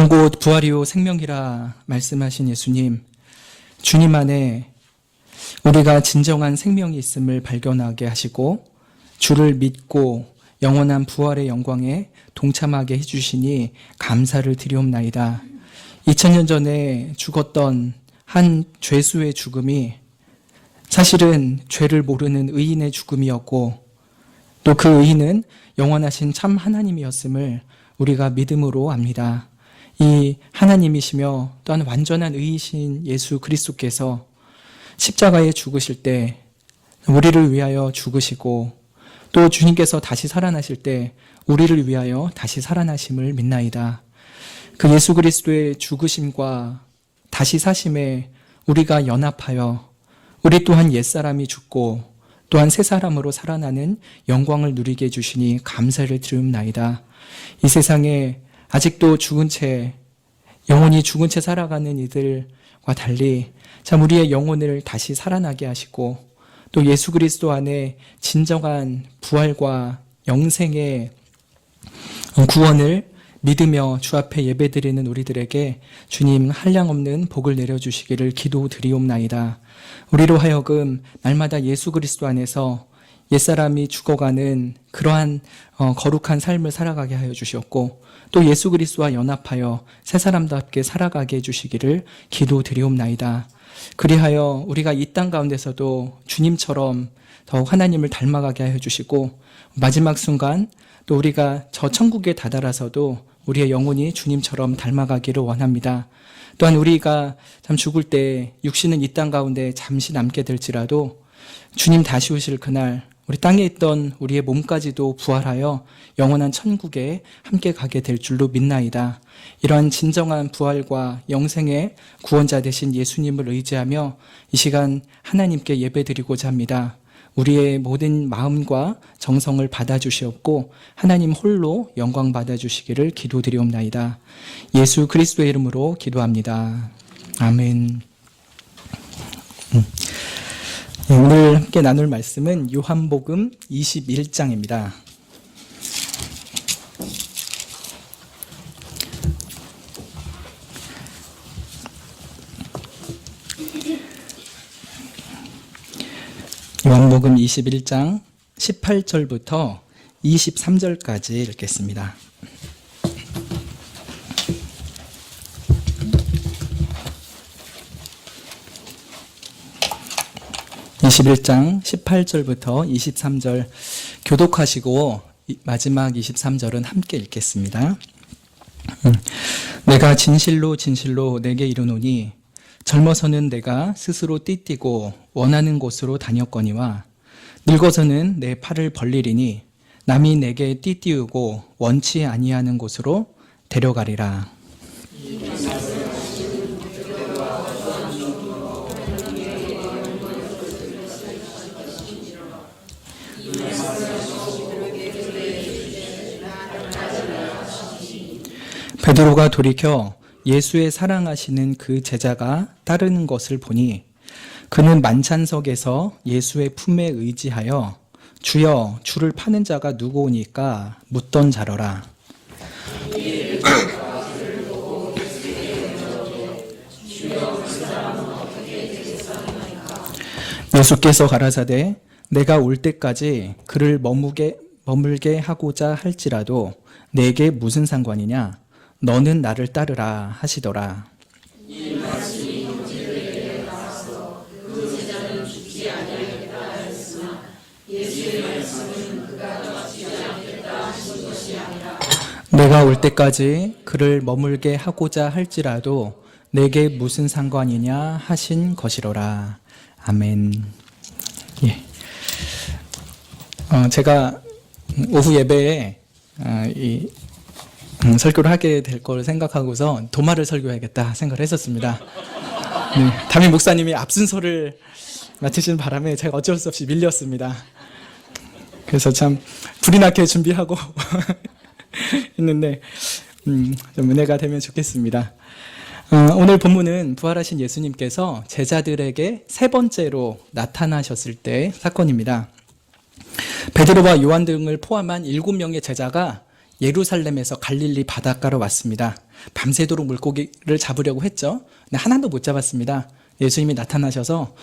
나는 곧 부활이요 생명이라 말씀하신 예수님, 주님 안에 우리가 진정한 생명이 있음을 발견하게 하시고 주를 믿고 영원한 부활의 영광에 동참하게 해주시니 감사를 드리옵나이다. 2000년 전에 죽었던 한 죄수의 죽음이 사실은 죄를 모르는 의인의 죽음이었고 또 그 의인은 영원하신 참 하나님이었음을 우리가 믿음으로 압니다. 이 하나님이시며 또한 완전한 의이신 예수 그리스도께서 십자가에 죽으실 때 우리를 위하여 죽으시고 또 주님께서 다시 살아나실 때 우리를 위하여 다시 살아나심을 믿나이다. 그 예수 그리스도의 죽으심과 다시 사심에 우리가 연합하여 우리 또한 옛사람이 죽고 또한 새 사람으로 살아나는 영광을 누리게 해주시니 감사를 드리옵나이다. 이 세상에 아직도 죽은 채 영원히 죽은 채 살아가는 이들과 달리 참 우리의 영혼을 다시 살아나게 하시고 또 예수 그리스도 안에 진정한 부활과 영생의 구원을 믿으며 주 앞에 예배드리는 우리들에게 주님 한량없는 복을 내려주시기를 기도드리옵나이다. 우리로 하여금 날마다 예수 그리스도 안에서 옛사람이 죽어가는 그러한 거룩한 삶을 살아가게 하여 주셨고 또 예수 그리스도와 연합하여 새 사람답게 살아가게 해주시기를 기도드리옵나이다. 그리하여 우리가 이 땅 가운데서도 주님처럼 더욱 하나님을 닮아가게 하여 주시고 마지막 순간 또 우리가 저 천국에 다다라서도 우리의 영혼이 주님처럼 닮아가기를 원합니다. 또한 우리가 참 죽을 때 육신은 이 땅 가운데 잠시 남게 될지라도 주님 다시 오실 그날 우리 땅에 있던 우리의 몸까지도 부활하여 영원한 천국에 함께 가게 될 줄로 믿나이다. 이러한 진정한 부활과 영생의 구원자 되신 예수님을 의지하며 이 시간 하나님께 예배드리고자 합니다. 우리의 모든 마음과 정성을 받아주시옵고 하나님 홀로 영광 받아주시기를 기도드리옵나이다. 예수 그리스도의 이름으로 기도합니다. 아멘. 오늘 함께 나눌 말씀은 요한복음 21장입니다. 요한복음 21장 18절부터 23절까지 읽겠습니다. (21장) 18절부터 23절 교독하시고 마지막 23절은 함께 읽겠습니다. 내가 진실로 진실로 내게 이르노니 젊어서는 내가 스스로 띠띠고 원하는 곳으로 다녔거니와 늙어서는 내 팔을 벌리리니 남이 내게 띠띠우고 원치 아니하는 곳으로 데려가리라. 베드로가 돌이켜 예수의 사랑하시는 그 제자가 따르는 것을 보니 그는 만찬석에서 예수의 품에 의지하여 주여 주를 파는 자가 누구오니까 묻던 자러라. 예수께서 가라사대 내가 올 때까지 그를 머물게 하고자 할지라도 내게 무슨 상관이냐? 너는 나를 따르라 하시더라. 이 말씀이 형제들에게 나와서 그 제자는 죽지 아니하겠다 하였으나 예수의 말씀은 그가 죽지 않겠다 하신 것이 아니라 내가 올 때까지 그를 머물게 하고자 할지라도 내게 무슨 상관이냐 하신 것이로라. 아멘. 예. 제가 오후 예배에 설교를 하게 될 걸 생각하고서 도마를 설교해야겠다 생각을 했었습니다. 담임 목사님이 앞순서를 맡으시는 바람에 제가 어쩔 수 없이 밀렸습니다. 그래서 참 불이 나게 준비하고 했는데 좀 은혜가 되면 좋겠습니다. 오늘 본문은 부활하신 예수님께서 제자들에게 세 번째로 나타나셨을 때 사건입니다. 베드로와 요한 등을 포함한 7명의 제자가 예루살렘에서 갈릴리 바닷가로 왔습니다. 밤새도록 물고기를 잡으려고 했죠. 근데 하나도 못 잡았습니다. 예수님이 나타나셔서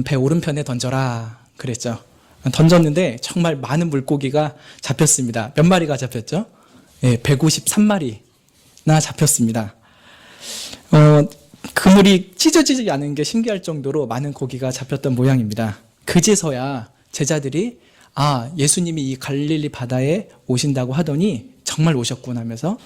배 오른편에 던져라 그랬죠. 던졌는데 정말 많은 물고기가 잡혔습니다. 몇 마리가 잡혔죠? 153마리나 잡혔습니다. 그물이 찢어지지 않은 게 신기할 정도로 많은 고기가 잡혔던 모양입니다. 그제서야 제자들이 예수님이 이 갈릴리 바다에 오신다고 하더니 정말 오셨구나 하면서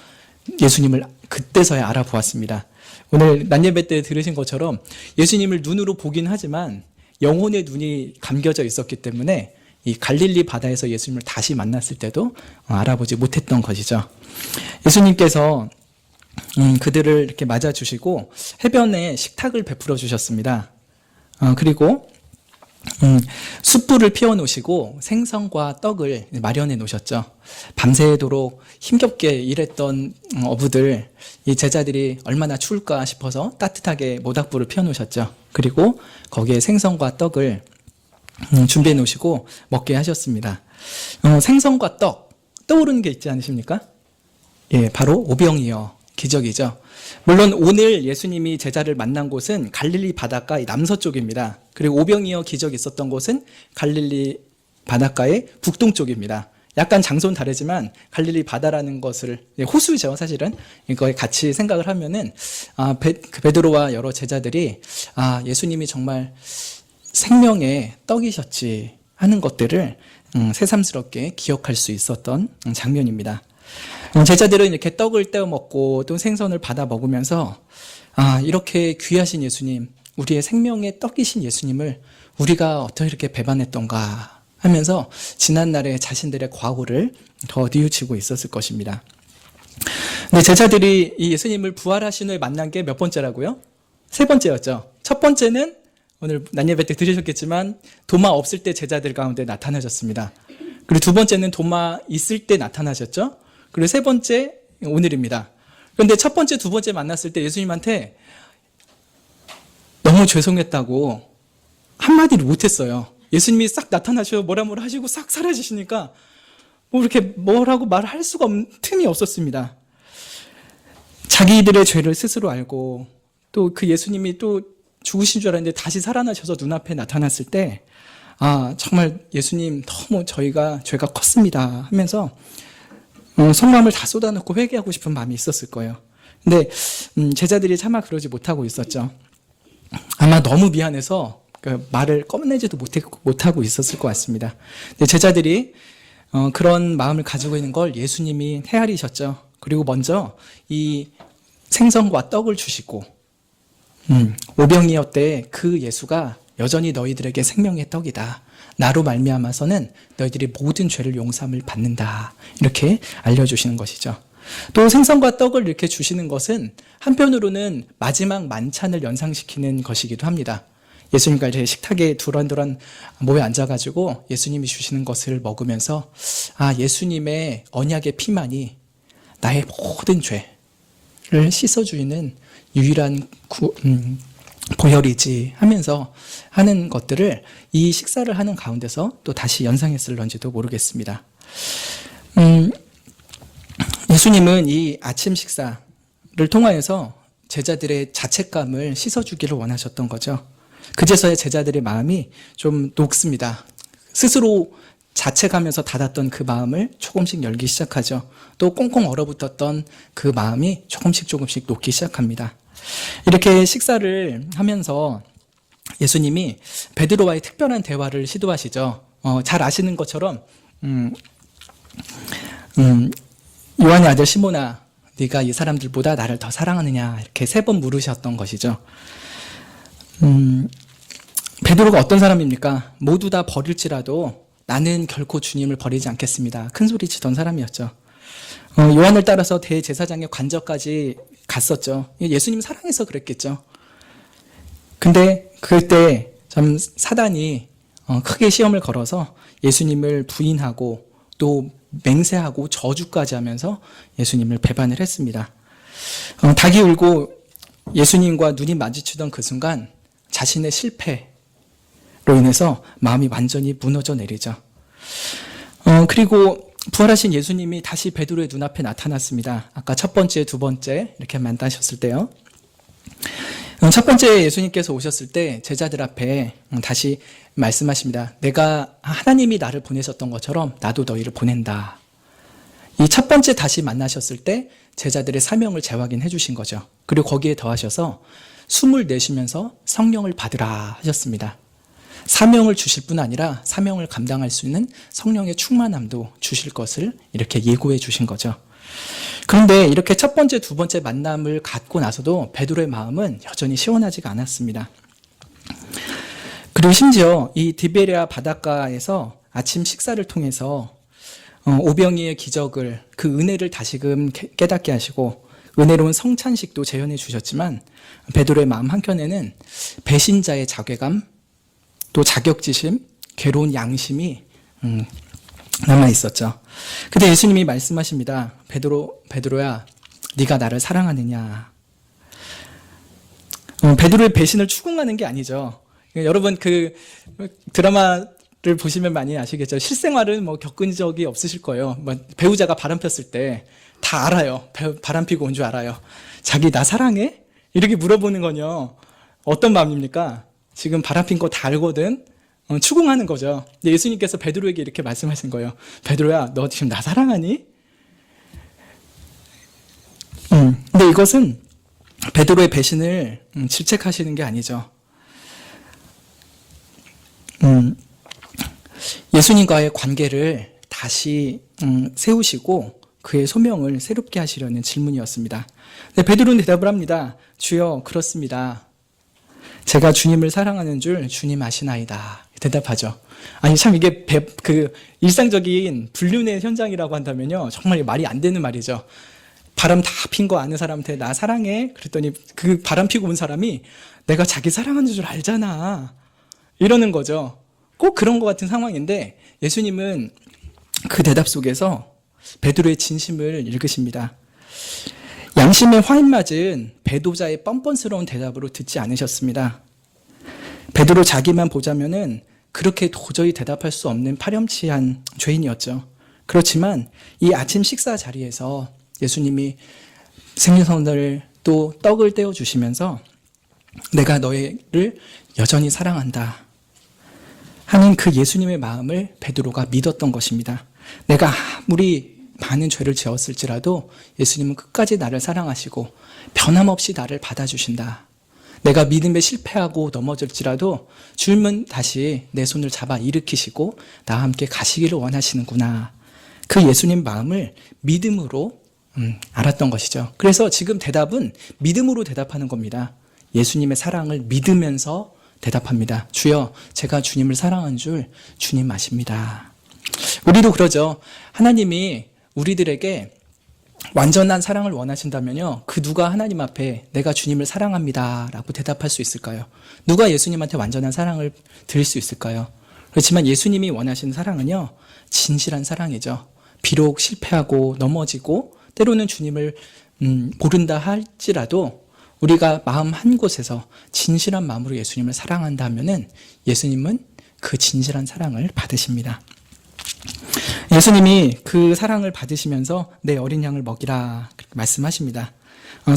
예수님을 그때서야 알아보았습니다. 오늘 낮예배 때 들으신 것처럼 예수님을 눈으로 보긴 하지만 영혼의 눈이 감겨져 있었기 때문에 이 갈릴리 바다에서 예수님을 다시 만났을 때도 알아보지 못했던 것이죠. 예수님께서 그들을 이렇게 맞아주시고 해변에 식탁을 베풀어 주셨습니다. 그리고 숯불을 피워 놓으시고 생선과 떡을 마련해 놓으셨죠. 밤새도록 힘겹게 일했던 어부들, 이 제자들이 얼마나 추울까 싶어서 따뜻하게 모닥불을 피워 놓으셨죠. 그리고 거기에 생선과 떡을 준비해 놓으시고 먹게 하셨습니다. 생선과 떡, 떠오르는 게 있지 않으십니까? 바로 오병이어 기적이죠. 물론 오늘 예수님이 제자를 만난 곳은 갈릴리 바닷가 남서쪽입니다. 그리고 오병이어 기적이 있었던 곳은 갈릴리 바닷가의 북동쪽입니다. 약간 장소는 다르지만 갈릴리 바다라는 것을, 호수죠 사실은. 이거에 같이 생각을 하면은 베드로와 여러 제자들이 예수님이 정말 생명의 떡이셨지 하는 것들을 새삼스럽게 기억할 수 있었던 장면입니다. 제자들은 이렇게 떡을 떼어 먹고 또 생선을 받아 먹으면서 이렇게 귀하신 예수님, 우리의 생명의 떡이신 예수님을 우리가 어떻게 이렇게 배반했던가 하면서 지난날의 자신들의 과오를 더 뉘우치고 있었을 것입니다. 근데 제자들이 이 예수님을 부활하신 후에 만난 게 몇 번째라고요? 3번째였죠. 첫 번째는 오늘 낮예배 때 들으셨겠지만 도마 없을 때 제자들 가운데 나타나셨습니다. 그리고 두 번째는 도마 있을 때 나타나셨죠. 그리고 세 번째 오늘입니다. 그런데 첫 번째, 두 번째 만났을 때 예수님한테 너무 죄송했다고 한마디를 못했어요. 예수님이 싹 나타나셔 뭐라 하시고 싹 사라지시니까 이렇게 뭐라고 말할 수가 없는 틈이 없었습니다. 자기들의 죄를 스스로 알고 또 그 예수님이 또 죽으신 줄 알았는데 다시 살아나셔서 눈앞에 나타났을 때 정말 예수님 너무 저희가 죄가 컸습니다 하면서 속마음을 다 쏟아놓고 회개하고 싶은 마음이 있었을 거예요. 근데 제자들이 차마 그러지 못하고 있었죠. 아마 너무 미안해서 그 말을 꺼내지도 못하고 있었을 것 같습니다. 근데 제자들이 그런 마음을 가지고 있는 걸 예수님이 헤아리셨죠. 그리고 먼저 이 생선과 떡을 주시고 오병이어 때 그 예수가 여전히 너희들에게 생명의 떡이다. 나로 말미암아서는 너희들이 모든 죄를 용서함을 받는다. 이렇게 알려주시는 것이죠. 또 생선과 떡을 이렇게 주시는 것은 한편으로는 마지막 만찬을 연상시키는 것이기도 합니다. 예수님과 이렇게 식탁에 두런두런 모여 앉아가지고 예수님이 주시는 것을 먹으면서 예수님의 언약의 피만이 나의 모든 죄를 씻어주는 유일한 보혈이지 하면서 하는 것들을 이 식사를 하는 가운데서 또 다시 연상했을런지도 모르겠습니다. 예수님은 이 아침 식사를 통하여서 제자들의 자책감을 씻어주기를 원하셨던 거죠. 그제서야 제자들의 마음이 좀 녹습니다. 스스로 자책하면서 닫았던 그 마음을 조금씩 열기 시작하죠. 또 꽁꽁 얼어붙었던 그 마음이 조금씩 녹기 시작합니다. 이렇게 식사를 하면서 예수님이 베드로와의 특별한 대화를 시도하시죠. 잘 아시는 것처럼 요한의 아들 시몬아, 네가 이 사람들보다 나를 더 사랑하느냐 이렇게 3번 물으셨던 것이죠. 베드로가 어떤 사람입니까? 모두 다 버릴지라도 나는 결코 주님을 버리지 않겠습니다. 큰 소리 치던 사람이었죠. 요한을 따라서 대제사장의 관저까지 갔었죠. 예수님 사랑해서 그랬겠죠. 근데 그때 참 사단이 크게 시험을 걸어서 예수님을 부인하고 또 맹세하고 저주까지 하면서 예수님을 배반을 했습니다. 닭이 울고 예수님과 눈이 마주치던 그 순간 자신의 실패로 인해서 마음이 완전히 무너져 내리죠. 그리고 부활하신 예수님이 다시 베드로의 눈앞에 나타났습니다. 아까 첫 번째, 두 번째 이렇게 만나셨을 때요. 첫 번째 예수님께서 오셨을 때 제자들 앞에 다시 말씀하십니다. 내가 하나님이 나를 보내셨던 것처럼 나도 너희를 보낸다. 이 첫 번째 다시 만나셨을 때 제자들의 사명을 재확인해 주신 거죠. 그리고 거기에 더하셔서 숨을 내쉬면서 성령을 받으라 하셨습니다. 사명을 주실 뿐 아니라 사명을 감당할 수 있는 성령의 충만함도 주실 것을 이렇게 예고해 주신 거죠. 그런데 이렇게 첫 번째, 두 번째 만남을 갖고 나서도 베드로의 마음은 여전히 시원하지가 않았습니다. 그리고 심지어 이 디베랴 바닷가에서 아침 식사를 통해서 오병이의 기적을, 그 은혜를 다시금 깨닫게 하시고 은혜로운 성찬식도 재현해 주셨지만 베드로의 마음 한켠에는 배신자의 자괴감, 또 자격지심, 괴로운 양심이 남아 있었죠. 근데 예수님이 말씀하십니다. 베드로야, 네가 나를 사랑하느냐? 베드로의 배신을 추궁하는 게 아니죠. 여러분 그 드라마를 보시면 많이 아시겠죠. 실생활은 뭐 겪은 적이 없으실 거예요. 뭐 배우자가 바람 폈을 때 다 알아요. 바람 피고 온 줄 알아요. 자기 나 사랑해? 이렇게 물어보는 건요. 어떤 마음입니까? 지금 바람 핀 거 다 알거든. 추궁하는 거죠. 근데 예수님께서 베드로에게 이렇게 말씀하신 거예요. 베드로야, 너 지금 나 사랑하니? 근데 이것은 베드로의 배신을 질책하시는 게 아니죠. 예수님과의 관계를 다시 세우시고 그의 소명을 새롭게 하시려는 질문이었습니다. 근데 베드로는 대답을 합니다. 주여, 그렇습니다. 제가 주님을 사랑하는 줄 주님 아시나이다. 대답하죠. 아니 참 이게 일상적인 불륜의 현장이라고 한다면요, 정말 말이 안 되는 말이죠. 바람 다 핀 거 아는 사람한테 나 사랑해? 그랬더니 그 바람 피고 온 사람이 내가 자기 사랑하는 줄 알잖아. 이러는 거죠. 꼭 그런 것 같은 상황인데 예수님은 그 대답 속에서 베드로의 진심을 읽으십니다. 양심에 화인 맞은 배도자의 뻔뻔스러운 대답으로 듣지 않으셨습니다. 베드로 자기만 보자면은 그렇게 도저히 대답할 수 없는 파렴치한 죄인이었죠. 그렇지만 이 아침 식사 자리에서 예수님이 생선을 또 떡을 떼어 주시면서 내가 너희를 여전히 사랑한다 하는 그 예수님의 마음을 베드로가 믿었던 것입니다. 내가 아무리 많은 죄를 지었을지라도 예수님은 끝까지 나를 사랑하시고 변함없이 나를 받아주신다. 내가 믿음에 실패하고 넘어질지라도 주님은 다시 내 손을 잡아 일으키시고 나와 함께 가시기를 원하시는구나. 그 예수님 마음을 믿음으로 알았던 것이죠. 그래서 지금 대답은 믿음으로 대답하는 겁니다. 예수님의 사랑을 믿으면서 대답합니다. 주여, 제가 주님을 사랑한 줄 주님 아십니다. 우리도 그러죠. 하나님이 우리들에게 완전한 사랑을 원하신다면요, 그 누가 하나님 앞에 내가 주님을 사랑합니다 라고 대답할 수 있을까요? 누가 예수님한테 완전한 사랑을 드릴 수 있을까요? 그렇지만 예수님이 원하시는 사랑은요, 진실한 사랑이죠. 비록 실패하고 넘어지고 때로는 주님을 모른다 할지라도 우리가 마음 한 곳에서 진실한 마음으로 예수님을 사랑한다 하면은 예수님은 그 진실한 사랑을 받으십니다. 예수님이 그 사랑을 받으시면서 내 어린 양을 먹이라 그렇게 말씀하십니다.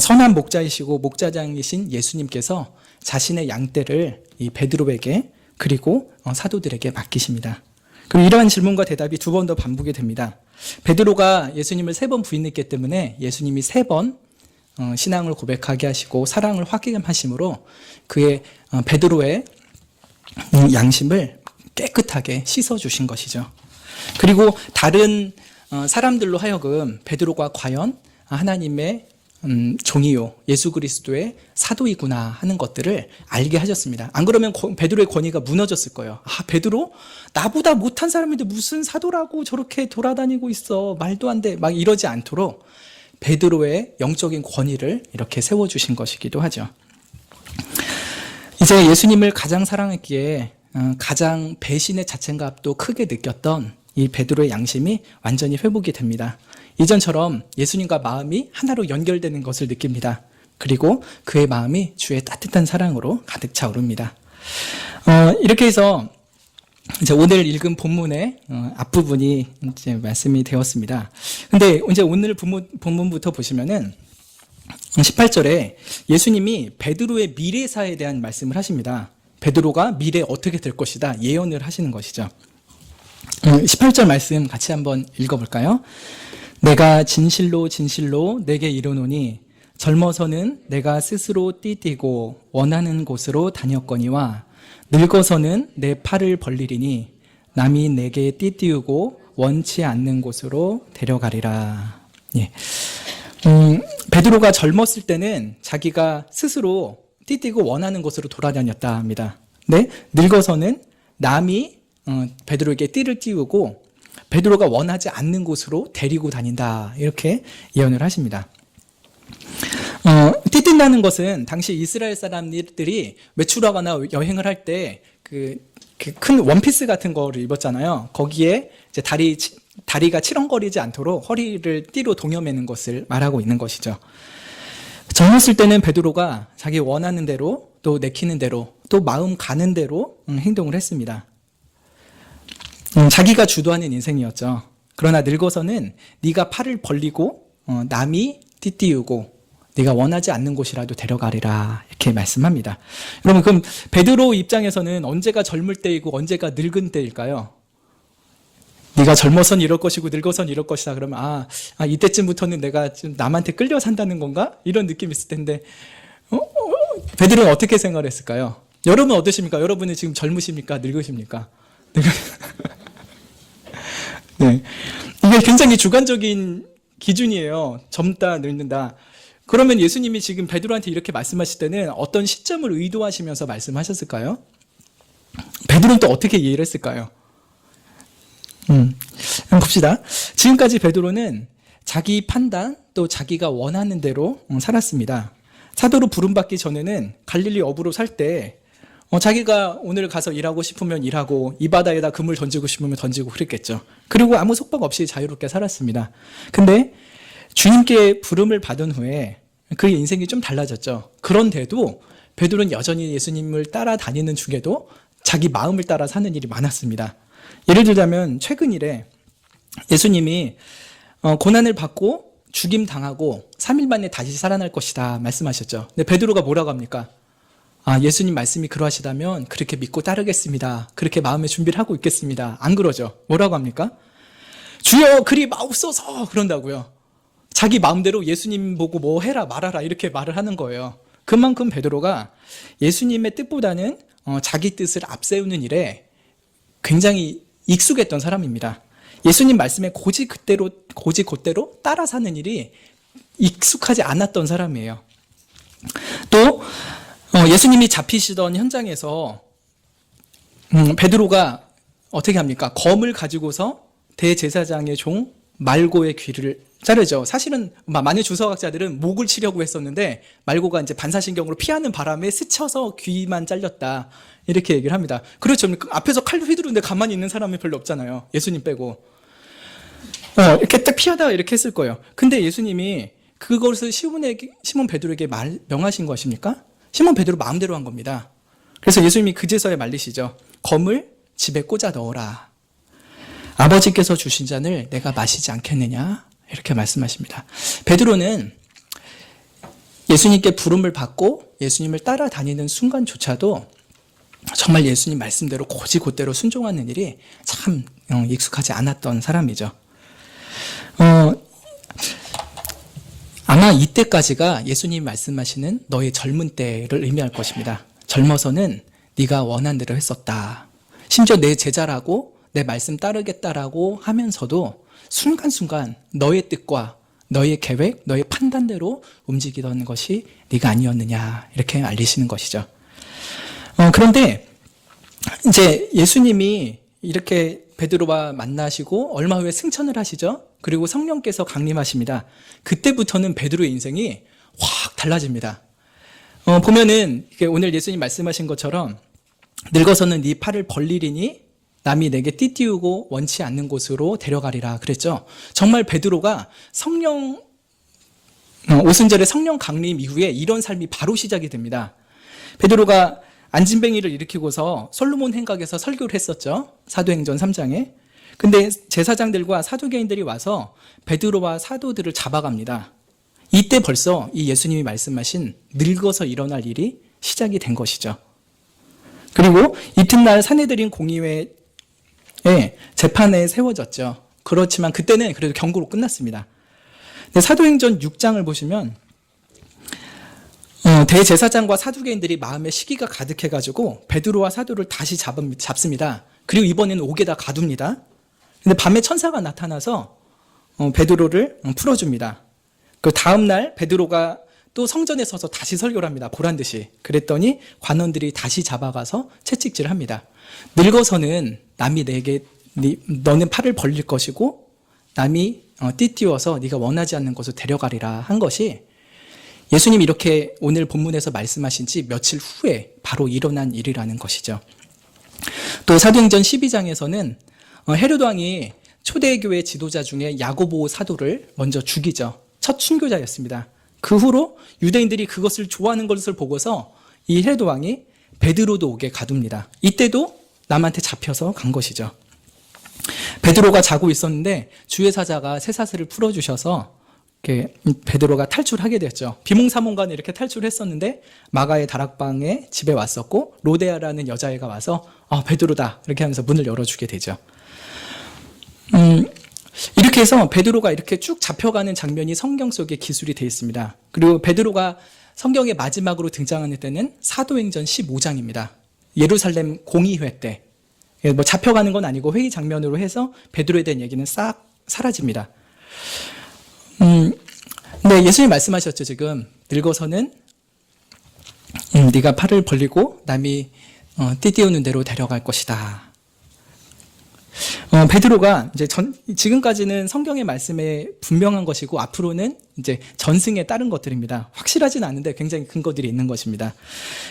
선한 목자이시고 목자장이신 예수님께서 자신의 양떼를 이 베드로에게 그리고 사도들에게 맡기십니다. 그리고 이러한 질문과 대답이 두 번 더 반복이 됩니다. 베드로가 예수님을 3번 부인했기 때문에 예수님이 3번 신앙을 고백하게 하시고 사랑을 확인하심으로 그의 베드로의 양심을 깨끗하게 씻어주신 것이죠. 그리고 다른 사람들로 하여금 베드로가 과연 하나님의 종이요, 예수 그리스도의 사도이구나 하는 것들을 알게 하셨습니다. 안 그러면 베드로의 권위가 무너졌을 거예요. 아, 베드로? 나보다 못한 사람인데 무슨 사도라고 저렇게 돌아다니고 있어. 말도 안 돼. 막 이러지 않도록 베드로의 영적인 권위를 이렇게 세워주신 것이기도 하죠. 이제 예수님을 가장 사랑했기에 가장 배신의 자체값도 크게 느꼈던 이 베드로의 양심이 완전히 회복이 됩니다. 이전처럼 예수님과 마음이 하나로 연결되는 것을 느낍니다. 그리고 그의 마음이 주의 따뜻한 사랑으로 가득 차오릅니다. 이렇게 해서 이제 오늘 읽은 본문의 앞부분이 이제 말씀이 되었습니다. 근데 이제 오늘 본문부터 보시면은 18절에 예수님이 베드로의 미래사에 대한 말씀을 하십니다. 베드로가 미래 어떻게 될 것이다 예언을 하시는 것이죠. 18절 말씀 같이 한번 읽어볼까요? 내가 진실로 진실로 내게 이르노니 젊어서는 내가 스스로 띠띠고 원하는 곳으로 다녔거니와 늙어서는 내 팔을 벌리리니 남이 내게 띠띠우고 원치 않는 곳으로 데려가리라. 예. 베드로가 젊었을 때는 자기가 스스로 띠띠고 원하는 곳으로 돌아다녔다 합니다. 네? 늙어서는 남이 베드로에게 띠를 띄우고 베드로가 원하지 않는 곳으로 데리고 다닌다. 이렇게 예언을 하십니다. 띠뛴다는 것은 당시 이스라엘 사람들이 외출하거나 여행을 할 때 그 큰 원피스 같은 거를 입었잖아요. 거기에 이제 다리가 치렁거리지 않도록 허리를 띠로 동여매는 것을 말하고 있는 것이죠. 젊었을 때는 베드로가 자기 원하는 대로 또 내키는 대로 또 마음 가는 대로 행동을 했습니다. 자기가 주도하는 인생이었죠. 그러나 늙어서는 네가 팔을 벌리고 남이 띠띠우고 네가 원하지 않는 곳이라도 데려가리라 이렇게 말씀합니다. 여러분 그럼 베드로 입장에서는 언제가 젊을 때이고 언제가 늙은 때일까요? 네가 젊어선 이럴 것이고 늙어선 이럴 것이다. 그러면 이때쯤부터는 내가 좀 남한테 끌려 산다는 건가? 이런 느낌이 있을 텐데 베드로는 어떻게 생각했을까요? 여러분 어떠십니까? 여러분은 지금 젊으십니까? 늙으십니까? 네. 이게 굉장히 주관적인 기준이에요. 젊다, 늙는다. 그러면 예수님이 지금 베드로한테 이렇게 말씀하실 때는 어떤 시점을 의도하시면서 말씀하셨을까요? 베드로는 또 어떻게 이해를 했을까요? 한번 봅시다. 지금까지 베드로는 자기 판단 또 자기가 원하는 대로 살았습니다. 사도로 부름받기 전에는 갈릴리 어부로 살 때 자기가 오늘 가서 일하고 싶으면 일하고 이 바다에다 금을 던지고 싶으면 던지고 그랬겠죠. 그리고 아무 속박 없이 자유롭게 살았습니다. 근데 주님께 부름을 받은 후에 그의 인생이 좀 달라졌죠. 그런데도 베드로는 여전히 예수님을 따라다니는 중에도 자기 마음을 따라 사는 일이 많았습니다. 예를 들자면 최근 일에 예수님이 고난을 받고 죽임당하고 3일 만에 다시 살아날 것이다 말씀하셨죠. 근데 베드로가 뭐라고 합니까? 예수님 말씀이 그러하시다면 그렇게 믿고 따르겠습니다. 그렇게 마음의 준비를 하고 있겠습니다. 안 그러죠? 뭐라고 합니까? 주여 그리 마옵소서 그런다고요. 자기 마음대로 예수님 보고 뭐 해라 말하라 이렇게 말을 하는 거예요. 그만큼 베드로가 예수님의 뜻보다는 자기 뜻을 앞세우는 일에 굉장히 익숙했던 사람입니다. 예수님 말씀에 고지 곧대로 따라 사는 일이 익숙하지 않았던 사람이에요. 또 예수님이 잡히시던 현장에서 베드로가 어떻게 합니까? 검을 가지고서 대제사장의 종 말고의 귀를 자르죠. 사실은 많은 주석학자들은 목을 치려고 했었는데 말고가 이제 반사신경으로 피하는 바람에 스쳐서 귀만 잘렸다 이렇게 얘기를 합니다. 그렇죠. 앞에서 칼로 휘두르는데 가만히 있는 사람이 별로 없잖아요. 예수님 빼고 이렇게 딱 피하다가 이렇게 했을 거예요. 근데 예수님이 그것을 시몬 베드로에게 명하신 것입니까? 시몬 베드로 마음대로 한 겁니다. 그래서 예수님이 그제서야 말리시죠. 검을 집에 꽂아 넣어라. 아버지께서 주신 잔을 내가 마시지 않겠느냐? 이렇게 말씀하십니다. 베드로는 예수님께 부름을 받고 예수님을 따라다니는 순간조차도 정말 예수님 말씀대로 곧대로 순종하는 일이 참 익숙하지 않았던 사람이죠. 아마 이때까지가 예수님이 말씀하시는 너의 젊은 때를 의미할 것입니다. 젊어서는 네가 원한 대로 했었다. 심지어 내 제자라고 내 말씀 따르겠다라고 하면서도 순간순간 너의 뜻과 너의 계획, 너의 판단대로 움직이던 것이 네가 아니었느냐 이렇게 알리시는 것이죠. 그런데 이제 예수님이 이렇게 베드로와 만나시고 얼마 후에 승천을 하시죠. 그리고 성령께서 강림하십니다. 그때부터는 베드로의 인생이 확 달라집니다. 보면은 오늘 예수님 말씀하신 것처럼 늙어서는 네 팔을 벌리리니 남이 내게 띠띠우고 원치 않는 곳으로 데려가리라 그랬죠. 정말 베드로가 오순절의 성령 강림 이후에 이런 삶이 바로 시작이 됩니다. 베드로가 안진뱅이를 일으키고서 솔로몬 행각에서 설교를 했었죠. 사도행전 3장에. 근데 제사장들과 사두개인들이 와서 베드로와 사도들을 잡아갑니다. 이때 벌써 이 예수님이 말씀하신 늙어서 일어날 일이 시작이 된 것이죠. 그리고 이튿날 산헤드린 공의회에 재판에 세워졌죠. 그렇지만 그때는 그래도 경고로 끝났습니다. 근데 사도행전 6장을 보시면 대제사장과 사두개인들이 마음에 시기가 가득해가지고 베드로와 사도를 다시 잡습니다. 그리고 이번에는 옥에다 가둡니다. 근데 밤에 천사가 나타나서 베드로를 풀어줍니다. 그 다음날 베드로가 또 성전에 서서 다시 설교를 합니다. 보란듯이. 그랬더니 관원들이 다시 잡아가서 채찍질을 합니다. 늙어서는 남이 내게 너는 팔을 벌릴 것이고 남이 띠띠워서 네가 원하지 않는 곳으로 데려가리라 한 것이 예수님이 이렇게 오늘 본문에서 말씀하신 지 며칠 후에 바로 일어난 일이라는 것이죠. 또 사도행전 12장에서는 헤로드 왕이 초대교회 지도자 중에 야고보 사도를 먼저 죽이죠. 첫 순교자였습니다. 그 후로 유대인들이 그것을 좋아하는 것을 보고서 이 헤로드 왕이 베드로도 옥에 가둡니다. 이때도 남한테 잡혀서 간 것이죠. 베드로가 자고 있었는데 주의 사자가 쇠사슬을 풀어주셔서 이렇게 베드로가 탈출하게 됐죠. 비몽사몽간에 이렇게 탈출했었는데 마가의 다락방에 집에 왔었고 로데아라는 여자애가 와서 베드로다 이렇게 하면서 문을 열어주게 되죠. 이렇게 해서 베드로가 이렇게 쭉 잡혀가는 장면이 성경 속에 기술이 되어 있습니다. 그리고 베드로가 성경의 마지막으로 등장하는 때는 사도행전 15장입니다. 예루살렘 공의회 때. 뭐 잡혀가는 건 아니고 회의 장면으로 해서 베드로에 대한 얘기는 싹 사라집니다. 네, 예수님 말씀하셨죠. 지금 늙어서는 네가 팔을 벌리고 남이 띠띠우는 대로 데려갈 것이다. 베드로가 이제 지금까지는 성경의 말씀에 분명한 것이고 앞으로는 이제 전승에 따른 것들입니다. 확실하진 않은데 굉장히 근거들이 있는 것입니다.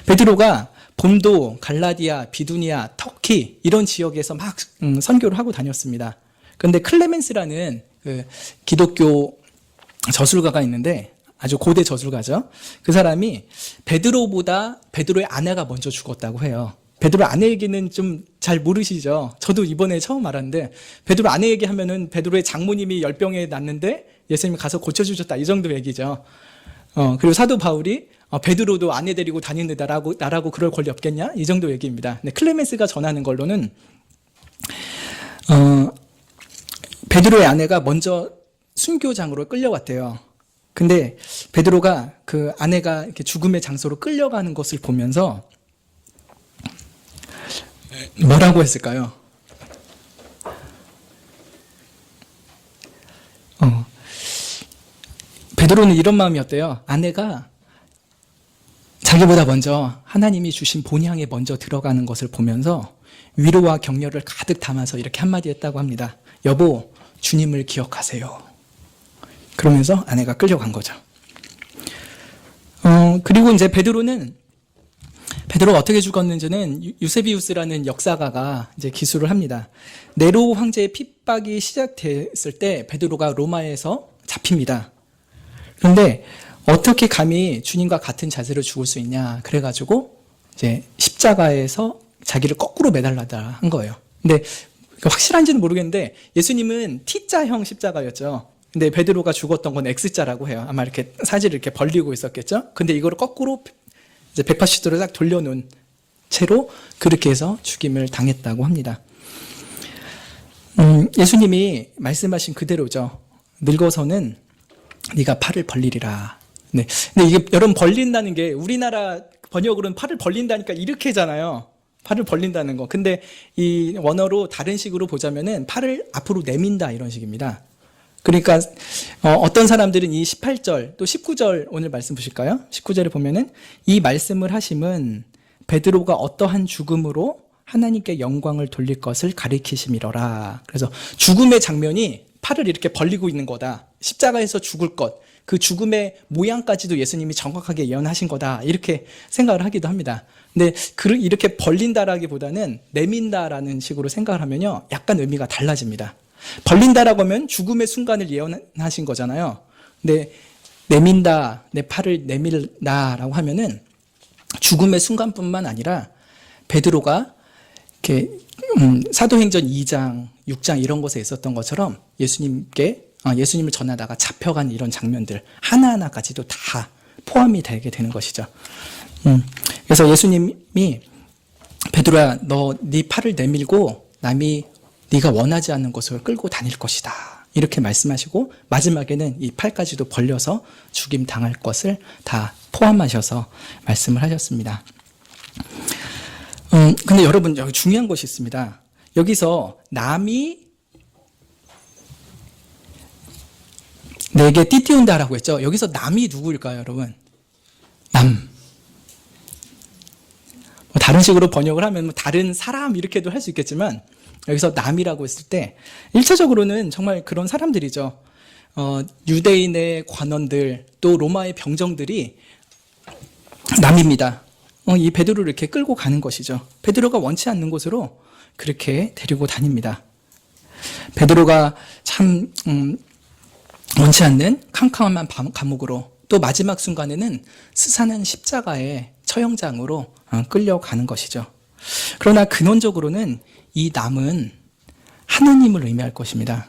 베드로가 본도, 갈라디아, 비두니아, 터키 이런 지역에서 막 선교를 하고 다녔습니다. 그런데 클레멘스라는 그 기독교 저술가가 있는데 아주 고대 저술가죠. 그 사람이 베드로의 아내가 먼저 죽었다고 해요. 베드로 아내 얘기는 좀 잘 모르시죠? 저도 이번에 처음 알았는데 베드로 아내 얘기하면은 베드로의 장모님이 열병에 났는데 예수님이 가서 고쳐주셨다 이 정도 얘기죠. 그리고 사도 바울이 베드로도 아내 데리고 다니는데 나라고 그럴 권리 없겠냐? 이 정도 얘기입니다. 근데 클레멘스가 전하는 걸로는 베드로의 아내가 먼저 순교장으로 끌려왔대요. 근데 베드로가 그 아내가 이렇게 죽음의 장소로 끌려가는 것을 보면서 뭐라고 했을까요? 베드로는 이런 마음이었대요. 아내가 자기보다 먼저 하나님이 주신 본향에 먼저 들어가는 것을 보면서 위로와 격려를 가득 담아서 이렇게 한마디 했다고 합니다. 여보, 주님을 기억하세요. 그러면서 아내가 끌려간 거죠. 그리고 이제 베드로가 어떻게 죽었는지는 유세비우스라는 역사가가 이제 기술을 합니다. 네로 황제의 핍박이 시작됐을 때 베드로가 로마에서 잡힙니다. 그런데 어떻게 감히 주님과 같은 자세로 죽을 수 있냐? 그래가지고 이제 십자가에서 자기를 거꾸로 매달라다 한 거예요. 근데 확실한지는 모르겠는데 예수님은 T자형 십자가였죠. 근데 베드로가 죽었던 건 X자라고 해요. 아마 이렇게 사지를 이렇게 벌리고 있었겠죠. 근데 이거를 거꾸로 이제 180도로 딱 돌려놓은 채로 그렇게 해서 죽임을 당했다고 합니다. 예수님이 말씀하신 그대로죠. 늙어서는 네가 팔을 벌리리라. 네. 근데 이게 여러분 벌린다는 게 우리나라 번역으로는 팔을 벌린다니까 이렇게잖아요. 팔을 벌린다는 거. 근데 이 원어로 다른 식으로 보자면은 팔을 앞으로 내민다 이런 식입니다. 그러니까 어떤 사람들은 이 18절 또 19절 오늘 말씀 보실까요? 19절에 보면은 이 말씀을 하심은 베드로가 어떠한 죽음으로 하나님께 영광을 돌릴 것을 가리키심이로라. 그래서 죽음의 장면이 팔을 이렇게 벌리고 있는 거다. 십자가에서 죽을 것, 그 죽음의 모양까지도 예수님이 정확하게 예언하신 거다. 이렇게 생각을 하기도 합니다. 근데 이렇게 벌린다라기보다는 내민다라는 식으로 생각을 하면요, 약간 의미가 달라집니다. 벌린다라고 하면 죽음의 순간을 예언하신 거잖아요. 근데 내민다, 내 팔을 내밀다라고 하면은 죽음의 순간뿐만 아니라 베드로가 이렇게 사도행전 2장, 6장 이런 곳에 있었던 것처럼 예수님을 전하다가 잡혀간 이런 장면들 하나하나까지도 다 포함이 되게 되는 것이죠. 그래서 예수님이 베드로야, 너 네 팔을 내밀고 남이 네가 원하지 않는 곳을 끌고 다닐 것이다. 이렇게 말씀하시고 마지막에는 이 팔까지도 벌려서 죽임 당할 것을 다 포함하셔서 말씀을 하셨습니다. 근데 여러분, 여기 중요한 것이 있습니다. 여기서 남이 내게 띠띠운다라고 했죠. 여기서 남이 누구일까요, 여러분? 남. 다른 식으로 번역을 하면 다른 사람 이렇게도 할 수 있겠지만 여기서 남이라고 했을 때 1차적으로는 정말 그런 사람들이죠. 유대인의 관원들 또 로마의 병정들이 남입니다. 이 베드로를 이렇게 끌고 가는 것이죠. 베드로가 원치 않는 곳으로 그렇게 데리고 다닙니다. 베드로가 참 원치 않는 캄캄한 감옥으로 또 마지막 순간에는 스산한 십자가의 처형장으로 끌려가는 것이죠. 그러나 근원적으로는 이 남은 하나님을 의미할 것입니다.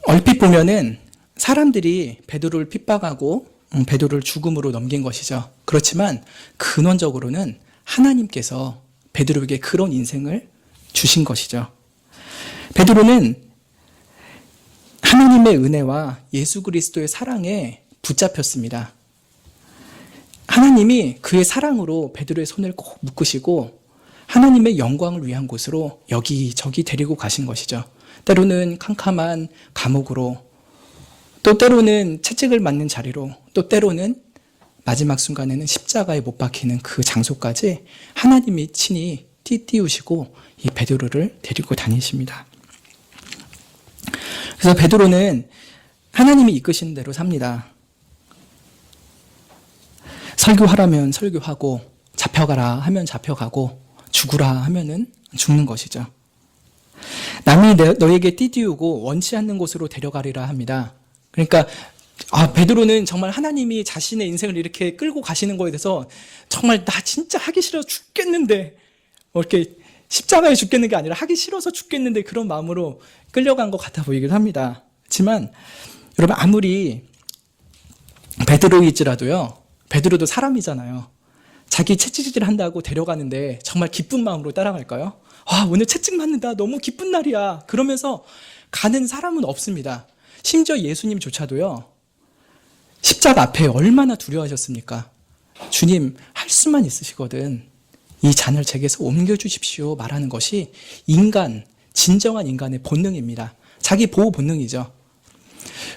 얼핏 보면은 사람들이 베드로를 핍박하고 베드로를 죽음으로 넘긴 것이죠. 그렇지만 근원적으로는 하나님께서 베드로에게 그런 인생을 주신 것이죠. 베드로는 하나님의 은혜와 예수 그리스도의 사랑에 붙잡혔습니다. 하나님이 그의 사랑으로 베드로의 손을 꼭 묶으시고 하나님의 영광을 위한 곳으로 여기저기 데리고 가신 것이죠. 때로는 캄캄한 감옥으로, 또 때로는 채찍을 맞는 자리로, 또 때로는 마지막 순간에는 십자가에 못 박히는 그 장소까지 하나님이 친히 띠띠우시고 이 베드로를 데리고 다니십니다. 그래서 베드로는 하나님이 이끄신 대로 삽니다. 설교하라면 설교하고, 잡혀가라 하면 잡혀가고, 죽으라 하면은 죽는 것이죠. 남이 너에게 띠띠우고 원치 않는 곳으로 데려가리라 합니다. 그러니까 베드로는 정말 하나님이 자신의 인생을 이렇게 끌고 가시는 거에 대해서 정말 나 진짜 하기 싫어 죽겠는데, 이렇게 십자가에 죽겠는 게 아니라 하기 싫어서 죽겠는데 그런 마음으로 끌려간 것 같아 보이기도 합니다. 하지만 여러분, 아무리 베드로일지라도요, 베드로도 사람이잖아요. 자기 채찍질 한다고 데려가는데 정말 기쁜 마음으로 따라갈까요? 오늘 채찍 맞는다, 너무 기쁜 날이야, 그러면서 가는 사람은 없습니다. 심지어 예수님조차도요, 십자가 앞에 얼마나 두려워하셨습니까? 주님, 할 수만 있으시거든 이 잔을 제게서 옮겨주십시오 말하는 것이 진정한 인간의 본능입니다. 자기 보호 본능이죠.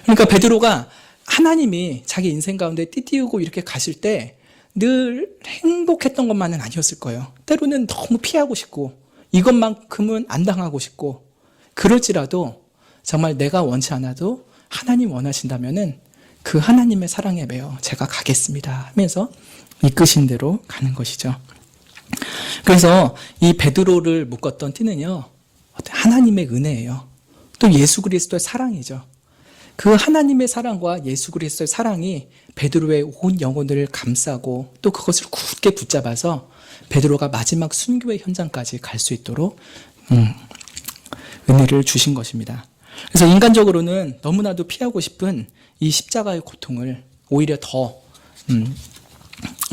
그러니까 베드로가 하나님이 자기 인생 가운데 띠띠우고 이렇게 가실 때 늘 행복했던 것만은 아니었을 거예요. 때로는 너무 피하고 싶고 이것만큼은 안 당하고 싶고, 그럴지라도 정말 내가 원치 않아도 하나님 원하신다면은 그 하나님의 사랑에 매여 제가 가겠습니다 하면서 이끄신 대로 가는 것이죠. 그래서 이 베드로를 묶었던 띠는요, 하나님의 은혜예요. 또 예수 그리스도의 사랑이죠. 그 하나님의 사랑과 예수 그리스도의 사랑이 베드로의 온 영혼을 감싸고 또 그것을 굳게 붙잡아서 베드로가 마지막 순교의 현장까지 갈 수 있도록 은혜를 주신 것입니다. 그래서 인간적으로는 너무나도 피하고 싶은 이 십자가의 고통을 오히려 더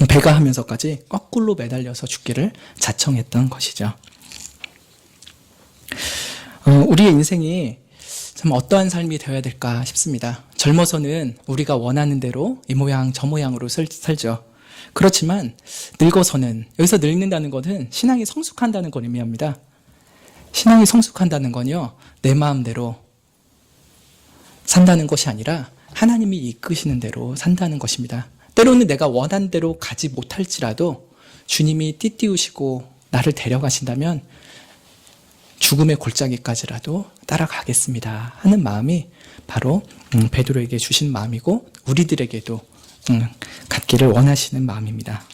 배가하면서까지 거꾸로 매달려서 죽기를 자청했던 것이죠. 우리의 인생이 참 어떠한 삶이 되어야 될까 싶습니다. 젊어서는 우리가 원하는 대로 이 모양 저 모양으로 살죠. 그렇지만 늙어서는, 여기서 늙는다는 것은 신앙이 성숙한다는 걸 의미합니다. 신앙이 성숙한다는 건요, 내 마음대로 산다는 것이 아니라 하나님이 이끄시는 대로 산다는 것입니다. 때로는 내가 원한 대로 가지 못할지라도 주님이 띠띠우시고 나를 데려가신다면 죽음의 골짜기까지라도 따라가겠습니다 하는 마음이 바로 베드로에게 주신 마음이고 우리들에게도 갖기를 원하시는 마음입니다.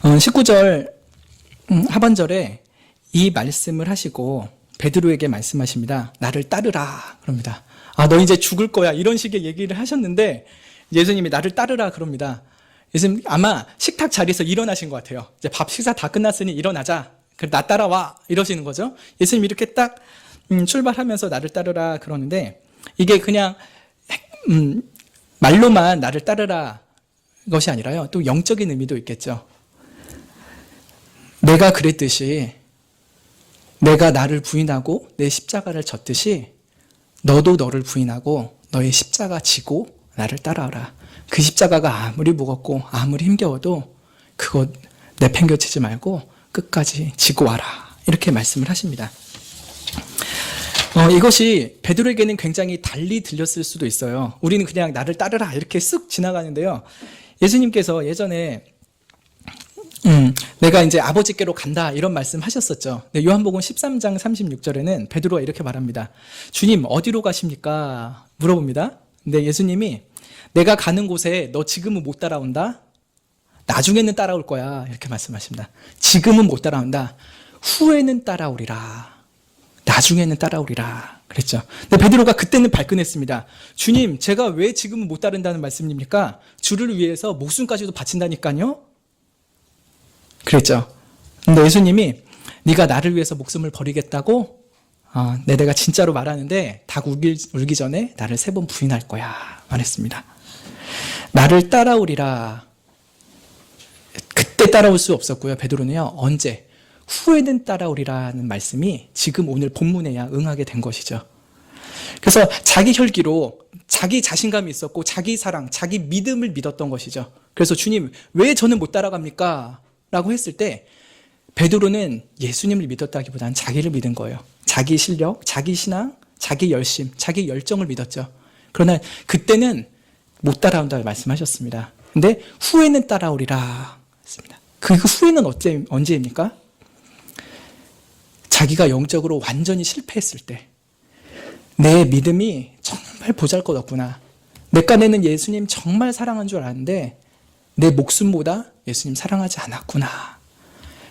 19절 하반절에 이 말씀을 하시고 베드로에게 말씀하십니다. 나를 따르라 그럽니다. 너 이제 죽을 거야, 이런 식의 얘기를 하셨는데 예수님이 나를 따르라 그럽니다. 예수님 아마 식탁 자리에서 일어나신 것 같아요. 이제 밥 식사 다 끝났으니 일어나자. 그래, 나 따라와. 이러시는 거죠. 예수님이 이렇게 딱 출발하면서 나를 따르라 그러는데 이게 그냥 말로만 나를 따르라 것이 아니라요. 또 영적인 의미도 있겠죠. 내가 그랬듯이 내가 나를 부인하고 내 십자가를 졌듯이 너도 너를 부인하고 너의 십자가 지고 나를 따라오라. 그 십자가가 아무리 무겁고 아무리 힘겨워도 그거 내팽겨치지 말고 끝까지 지고 와라. 이렇게 말씀을 하십니다. 이것이 베드로에게는 굉장히 달리 들렸을 수도 있어요. 우리는 그냥 나를 따르라 이렇게 쓱 지나가는데요. 예수님께서 예전에 내가 이제 아버지께로 간다 이런 말씀 하셨었죠. 요한복음 13장 36절에는 베드로가 이렇게 말합니다. 주님 어디로 가십니까? 물어봅니다. 근데 예수님이 내가 가는 곳에 너 지금은 못 따라온다? 나중에는 따라올 거야. 이렇게 말씀하십니다. 지금은 못 따라온다. 후에는 따라오리라. 나중에는 따라오리라. 그랬죠. 근데 베드로가 그때는 발끈했습니다. 주님, 제가 왜 지금은 못 따른다는 말씀입니까? 주를 위해서 목숨까지도 바친다니까요? 그랬죠. 근데 예수님이 네가 나를 위해서 목숨을 버리겠다고? 내가 진짜로 말하는데 닭 울기 전에 나를 3번 부인할 거야. 말했습니다. 나를 따라오리라. 그때 따라올 수 없었고요. 베드로는요. 언제? 후에는 따라오리라는 말씀이 지금 오늘 본문에야 응하게 된 것이죠. 그래서 자기 혈기로 자기 자신감이 있었고 자기 사랑, 자기 믿음을 믿었던 것이죠. 그래서 주님 왜 저는 못 따라갑니까? 라고 했을 때 베드로는 예수님을 믿었다기보다는 자기를 믿은 거예요. 자기 실력, 자기 신앙, 자기 열심, 자기 열정을 믿었죠. 그러나 그때는 못 따라온다고 말씀하셨습니다. 근데 후에는 따라오리라 했습니다. 그 후에는 언제입니까? 자기가 영적으로 완전히 실패했을 때, 내 믿음이 정말 보잘것없구나. 내 깐에는 예수님 정말 사랑한 줄 알았는데 내 목숨보다 예수님 사랑하지 않았구나.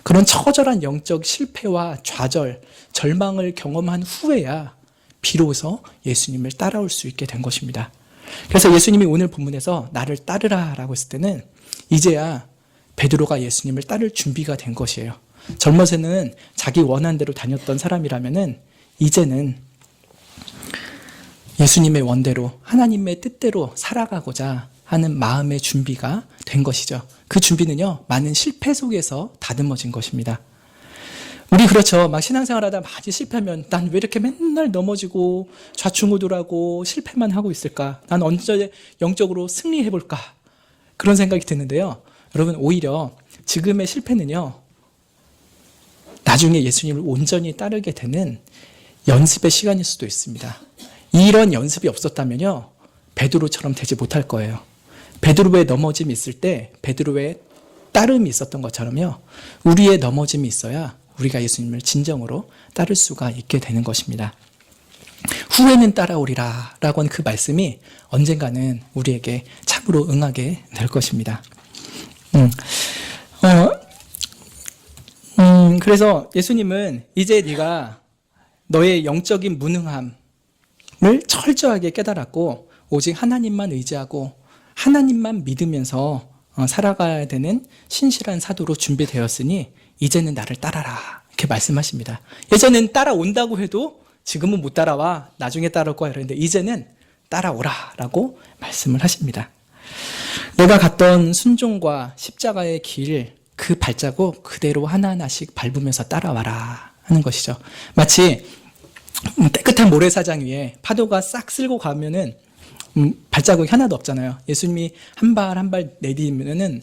그런 처절한 영적 실패와 좌절, 절망을 경험한 후에야 비로소 예수님을 따라올 수 있게 된 것입니다. 그래서 예수님이 오늘 본문에서 나를 따르라 라고 했을 때는 이제야 베드로가 예수님을 따를 준비가 된 것이에요. 젊어서는 자기 원한 대로 다녔던 사람이라면은 이제는 예수님의 원대로 하나님의 뜻대로 살아가고자 하는 마음의 준비가 된 것이죠. 그 준비는요, 많은 실패 속에서 다듬어진 것입니다. 우리 그렇죠. 막 신앙생활하다 많이 실패하면 난 왜 이렇게 맨날 넘어지고 좌충우돌하고 실패만 하고 있을까? 난 언제 영적으로 승리해볼까? 그런 생각이 드는데요. 여러분 오히려 지금의 실패는요, 나중에 예수님을 온전히 따르게 되는 연습의 시간일 수도 있습니다. 이런 연습이 없었다면요, 베드로처럼 되지 못할 거예요. 베드로의 넘어짐이 있을 때 베드로의 따름이 있었던 것처럼요, 우리의 넘어짐이 있어야 우리가 예수님을 진정으로 따를 수가 있게 되는 것입니다. 후에는 따라오리라 라고 하는 그 말씀이 언젠가는 우리에게 참으로 응하게 될 것입니다. 그래서 예수님은 이제 네가 너의 영적인 무능함을 철저하게 깨달았고 오직 하나님만 의지하고 하나님만 믿으면서 살아가야 되는 신실한 사도로 준비되었으니 이제는 나를 따라라 이렇게 말씀하십니다. 예전엔 따라온다고 해도 지금은 못 따라와, 나중에 따라올 거야 이랬는데 이제는 따라오라 라고 말씀을 하십니다. 내가 갔던 순종과 십자가의 길, 그 발자국 그대로 하나하나씩 밟으면서 따라와라 하는 것이죠. 마치 깨끗한 모래사장 위에 파도가 싹 쓸고 가면은 발자국이 하나도 없잖아요. 예수님이 한 발 한 발 내디디면은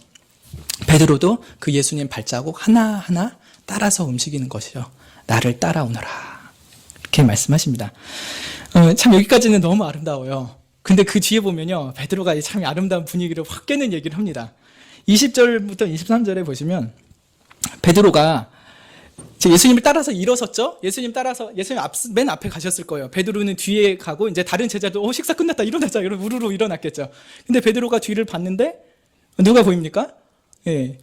베드로도 그 예수님 발자국 하나하나 따라서 움직이는 것이죠. 나를 따라오너라 이렇게 말씀하십니다. 참 여기까지는 너무 아름다워요. 근데 그 뒤에 보면요, 베드로가 참 아름다운 분위기를 확 깨는 얘기를 합니다. 20절부터 23절에 보시면 베드로가 예수님을 따라서 일어섰죠. 예수님 맨 앞에 가셨을 거예요. 베드로는 뒤에 가고 이제 다른 제자도 식사 끝났다 일어나자 이러면 우르르 일어났겠죠. 근데 베드로가 뒤를 봤는데 누가 보입니까? 예.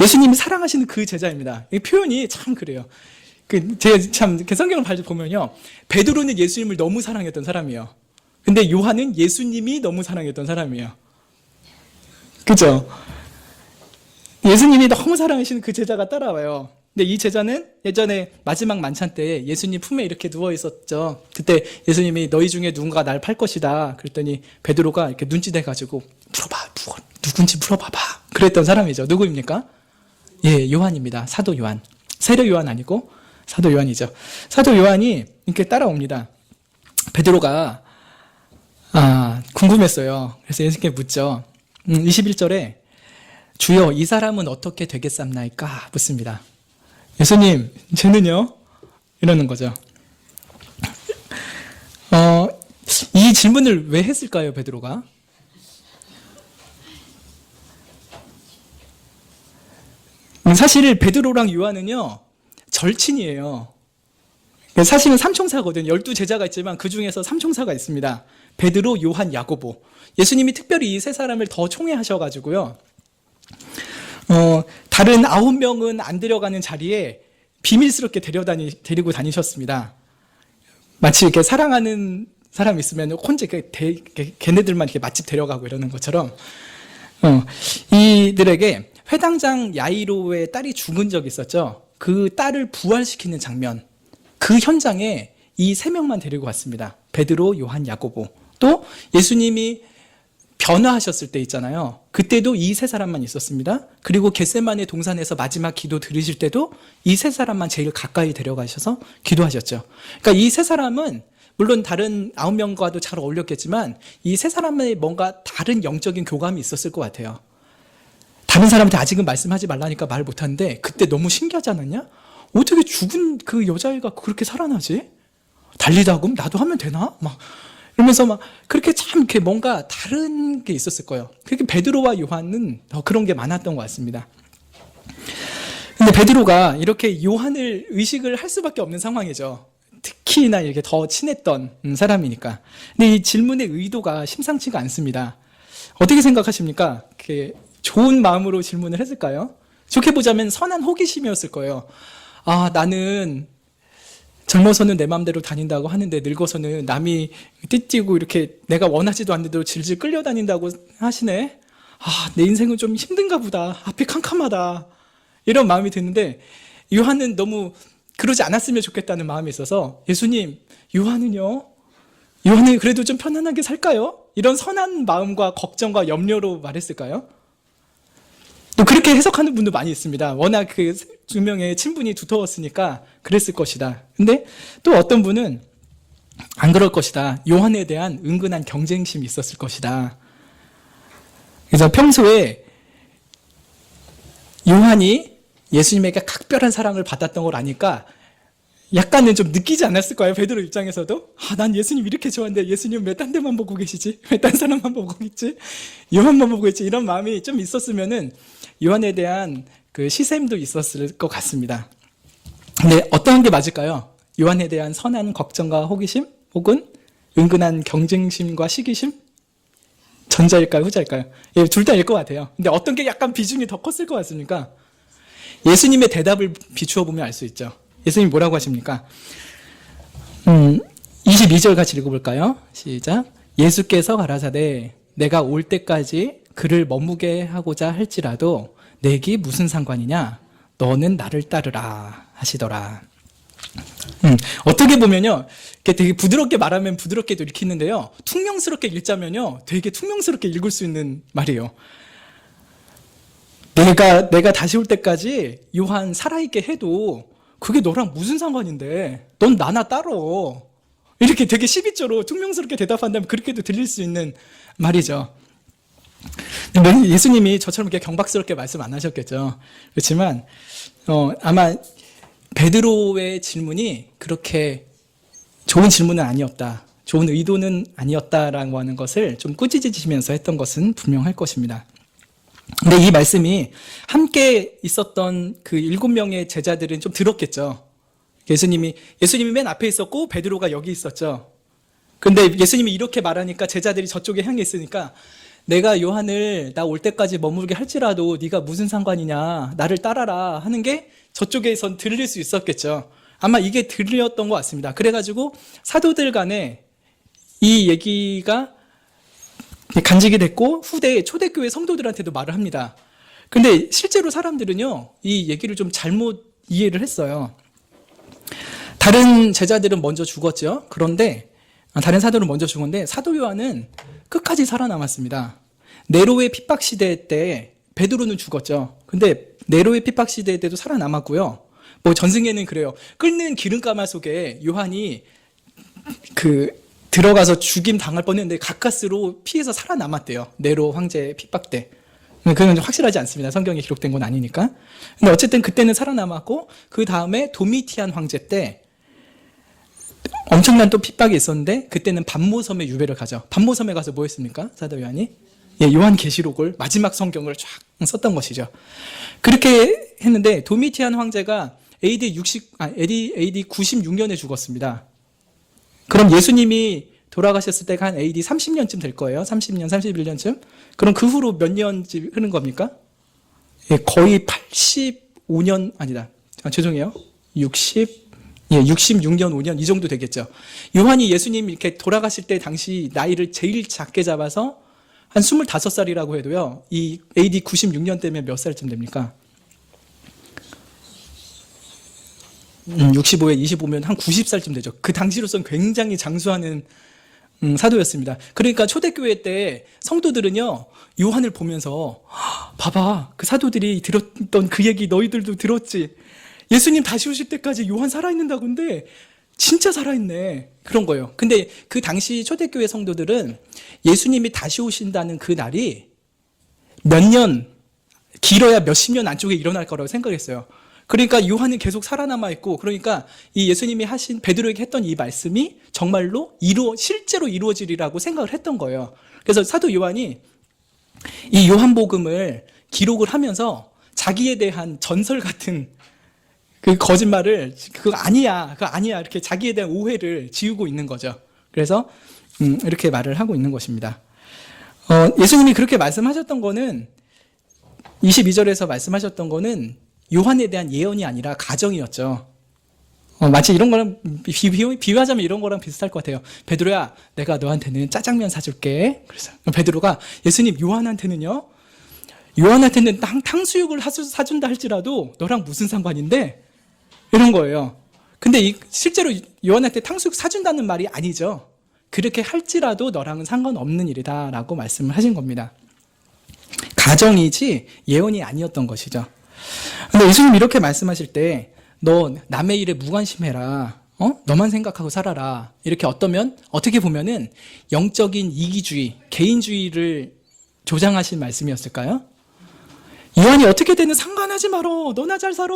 예수님이 사랑하시는 그 제자입니다. 이 표현이 참 그래요. 제가 참 성경을 보면요, 베드로는 예수님을 너무 사랑했던 사람이에요. 근데 요한은 예수님이 너무 사랑했던 사람이에요. 그죠? 예수님이 너무 사랑하시는 그 제자가 따라와요. 근데 이 제자는 예전에 마지막 만찬 때 예수님 품에 이렇게 누워 있었죠. 그때 예수님이 너희 중에 누군가 날 팔 것이다. 그랬더니 베드로가 이렇게 눈짓해가지고 물어봐, 누군지 물어봐봐. 그랬던 사람이죠. 누구입니까? 예, 요한입니다. 사도 요한. 세례 요한 아니고 사도 요한이죠. 사도 요한이 이렇게 따라옵니다. 베드로가 궁금했어요. 그래서 예수님께 묻죠. 21절에 주여 이 사람은 어떻게 되겠삼나이까 묻습니다. 예수님 쟤는요? 이러는 거죠. 이 질문을 왜 했을까요, 베드로가? 사실 베드로랑 요한은요 절친이에요. 사실은 삼총사거든요. 12제자가 있지만 그 중에서 삼총사가 있습니다. 베드로, 요한, 야고보. 예수님이 특별히 이 세 사람을 더 총애하셔가지고요. 다른 9명은 안 데려가는 자리에 비밀스럽게 데리고 다니셨습니다. 마치 이렇게 사랑하는 사람이 있으면 혼자 걔네들만 이렇게 맛집 데려가고 이러는 것처럼 이들에게 회당장 야이로의 딸이 죽은 적이 있었죠. 그 딸을 부활시키는 장면, 그 현장에 이 세 명만 데리고 왔습니다. 베드로, 요한, 야고보. 또 예수님이 변화하셨을 때 있잖아요. 그때도 이 세 사람만 있었습니다. 그리고 겟세마네 동산에서 마지막 기도 드리실 때도 이 세 사람만 제일 가까이 데려가셔서 기도하셨죠. 그러니까 이 세 사람은 물론 다른 9명과도 잘 어울렸겠지만 이 세 사람의 뭔가 다른 영적인 교감이 있었을 것 같아요. 다른 사람한테 아직은 말씀하지 말라니까 말 못하는데 그때 너무 신기하지 않았냐? 어떻게 죽은 그 여자애가 그렇게 살아나지? 달리다 그럼 나도 하면 되나? 막 이러면서 막 그렇게 참 이렇게 뭔가 다른 게 있었을 거예요. 그렇게 베드로와 요한은 더 그런 게 많았던 것 같습니다. 근데 베드로가 이렇게 요한을 의식을 할 수밖에 없는 상황이죠. 특히나 이렇게 더 친했던 사람이니까. 근데 이 질문의 의도가 심상치가 않습니다. 어떻게 생각하십니까? 이렇게 좋은 마음으로 질문을 했을까요? 좋게 보자면 선한 호기심이었을 거예요. 나는 젊어서는 내 마음대로 다닌다고 하는데 늙어서는 남이 띠뛰고 이렇게 내가 원하지도 않는 대로 질질 끌려다닌다고 하시네. 내 인생은 좀 힘든가 보다. 앞이 캄캄하다. 이런 마음이 드는데 요한은 너무 그러지 않았으면 좋겠다는 마음이 있어서 예수님, 요한은요? 요한은 그래도 좀 편안하게 살까요? 이런 선한 마음과 걱정과 염려로 말했을까요? 또 그렇게 해석하는 분도 많이 있습니다. 워낙 그 두 명의 친분이 두터웠으니까 그랬을 것이다. 근데 또 어떤 분은 안 그럴 것이다. 요한에 대한 은근한 경쟁심이 있었을 것이다. 그래서 평소에 요한이 예수님에게 각별한 사랑을 받았던 걸 아니까 약간은 좀 느끼지 않았을 거예요. 베드로 입장에서도. 난 예수님 이렇게 좋아하는데 예수님 왜 딴 데만 보고 계시지? 왜 딴 사람만 보고 있지? 요한만 보고 있지? 이런 마음이 좀 있었으면은 요한에 대한 그 시샘도 있었을 것 같습니다. 근데 어떤 게 맞을까요? 요한에 대한 선한 걱정과 호기심? 혹은 은근한 경쟁심과 시기심? 전자일까요? 후자일까요? 예, 둘 다일 것 같아요. 근데 어떤 게 약간 비중이 더 컸을 것 같습니까? 예수님의 대답을 비추어 보면 알 수 있죠. 예수님이 뭐라고 하십니까? 22절 같이 읽어볼까요? 시작. 예수께서 가라사대 내가 올 때까지 그를 머무게 하고자 할지라도 내게 무슨 상관이냐? 너는 나를 따르라 하시더라. 어떻게 보면요, 되게 부드럽게 말하면 부드럽게도 읽히는데요, 퉁명스럽게 읽자면요, 되게 퉁명스럽게 읽을 수 있는 말이에요. 내가 다시 올 때까지 요한 살아있게 해도 그게 너랑 무슨 상관인데? 넌 나나 따로. 이렇게 되게 12조로 퉁명스럽게 대답한다면 그렇게도 들릴 수 있는 말이죠. 예수님이 저처럼 이렇게 경박스럽게 말씀 안 하셨겠죠. 그렇지만 아마 베드로의 질문이 그렇게 좋은 질문은 아니었다, 좋은 의도는 아니었다라고 하는 것을 좀 꾸짖으시면서 했던 것은 분명할 것입니다. 근데 이 말씀이 함께 있었던 그 7명의 제자들은 좀 들었겠죠. 예수님이 맨 앞에 있었고 베드로가 여기 있었죠. 근데 예수님이 이렇게 말하니까 제자들이 저쪽에 향해 있으니까 내가 요한을 나 올 때까지 머물게 할지라도 네가 무슨 상관이냐, 나를 따라라 하는 게 저쪽에선 들릴 수 있었겠죠. 아마 이게 들렸던 것 같습니다. 그래가지고 사도들 간에 이 얘기가 간직이 됐고 후대 초대교회 성도들한테도 말을 합니다. 근데 실제로 사람들은요, 이 얘기를 좀 잘못 이해를 했어요. 다른 제자들은 먼저 죽었죠. 그런데 다른 사도는 먼저 죽었는데 사도 요한은 끝까지 살아남았습니다. 네로의 핍박 시대 때 베드로는 죽었죠. 근데 네로의 핍박 시대 때도 살아남았고요. 뭐 전승에는 그래요. 끓는 기름가마 속에 요한이 들어가서 죽임 당할 뻔했는데 가까스로 피해서 살아남았대요. 네로 황제 핍박 때. 그건 확실하지 않습니다. 성경에 기록된 건 아니니까. 근데 어쨌든 그때는 살아남았고, 그 다음에 도미티안 황제 때 엄청난 또 핍박이 있었는데, 그때는 반모섬에 유배를 가죠. 반모섬에 가서 뭐 했습니까? 사도 요한이? 요한계시록을, 마지막 성경을 쫙 썼던 것이죠. 그렇게 했는데, 도미티안 황제가 AD 96년에 죽었습니다. 그럼 예수님이 돌아가셨을 때가 한 AD 30년쯤 될 거예요. 30년, 31년쯤. 그럼 그 후로 몇 년쯤 흐른 겁니까? 거의 85년, 아니다. 죄송해요. 66년, 5년 이 정도 되겠죠. 요한이 예수님 이렇게 돌아가실 때 당시 나이를 제일 작게 잡아서 한 25살이라고 해도요. 이 AD 96년 때면 몇 살쯤 됩니까? 65에 25면 한 90살쯤 되죠. 그 당시로서는 굉장히 장수하는 사도였습니다. 그러니까 초대교회 때 성도들은요, 요한을 보면서 봐봐, 그 사도들이 들었던 그 얘기 너희들도 들었지. 예수님 다시 오실 때까지 요한 살아있는다고. 근데 진짜 살아있네. 그런 거예요. 근데 그 당시 초대교회 성도들은 예수님이 다시 오신다는 그 날이 몇 년, 길어야 몇십 년 안쪽에 일어날 거라고 생각했어요. 그러니까 요한은 계속 살아남아 있고, 그러니까 이 예수님이 하신 베드로에게 했던 이 말씀이 정말로 실제로 이루어지리라고 생각을 했던 거예요. 그래서 사도 요한이 이 요한복음을 기록을 하면서 자기에 대한 전설 같은 그 거짓말을 그거 아니야 이렇게 자기에 대한 오해를 지우고 있는 거죠. 그래서 이렇게 말을 하고 있는 것입니다. 예수님이 그렇게 말씀하셨던 거는 22절에서 말씀하셨던 거는 요한에 대한 예언이 아니라 가정이었죠. 마치 이런 거랑 비유하자면 이런 거랑 비슷할 것 같아요. 베드로야, 내가 너한테는 짜장면 사줄게. 그래서 베드로가 예수님, 요한한테는 탕수육을 사준다 할지라도 너랑 무슨 상관인데? 이런 거예요. 근데 실제로 요한한테 탕수육 사준다는 말이 아니죠. 그렇게 할지라도 너랑은 상관없는 일이다라고 말씀을 하신 겁니다. 가정이지 예언이 아니었던 것이죠. 근데 예수님 이렇게 말씀하실 때 너 남의 일에 무관심해라. 너만 생각하고 살아라. 이렇게 어떻게 보면은 영적인 이기주의, 개인주의를 조장하신 말씀이었을까요? 요한이 어떻게 되는 상관하지 말어. 너나 잘 살아.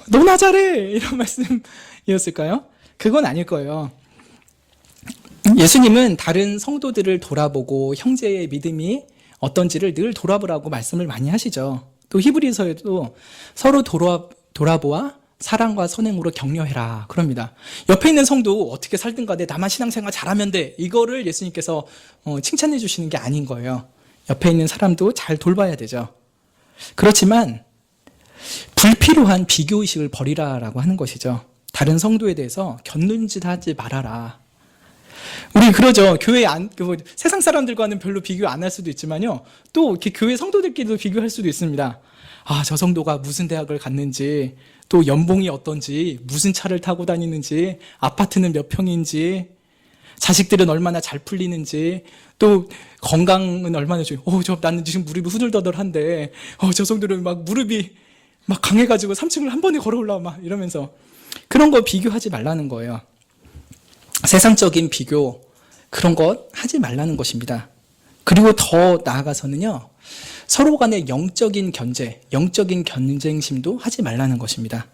너나 잘해. 이런 말씀이었을까요? 그건 아닐 거예요. 예수님은 다른 성도들을 돌아보고 형제의 믿음이 어떤지를 늘 돌아보라고 말씀을 많이 하시죠. 또 히브리서에도 서로 돌아보아 사랑과 선행으로 격려해라 그럽니다. 옆에 있는 성도 어떻게 살든 간에 나만 신앙생활 잘하면 돼. 이거를 예수님께서 칭찬해 주시는 게 아닌 거예요. 옆에 있는 사람도 잘 돌봐야 되죠. 그렇지만 불필요한 비교의식을 버리라라고 하는 것이죠. 다른 성도에 대해서 곁눈짓 하지 말아라. 우리 그러죠. 세상 사람들과는 별로 비교 안 할 수도 있지만요. 또 이렇게 교회 성도들끼리도 비교할 수도 있습니다. 저 성도가 무슨 대학을 갔는지, 또 연봉이 어떤지, 무슨 차를 타고 다니는지, 아파트는 몇 평인지, 자식들은 얼마나 잘 풀리는지, 또 건강은 얼마나 나는 지금 무릎이 후들더덜한데, 저 성도는 막 무릎이 막 강해가지고 3층을 한 번에 걸어 올라와 막 이러면서 그런 거 비교하지 말라는 거예요. 세상적인 비교, 그런 것 하지 말라는 것입니다. 그리고 더 나아가서는요, 서로 간의 영적인 견제, 영적인 경쟁심도 하지 말라는 것입니다.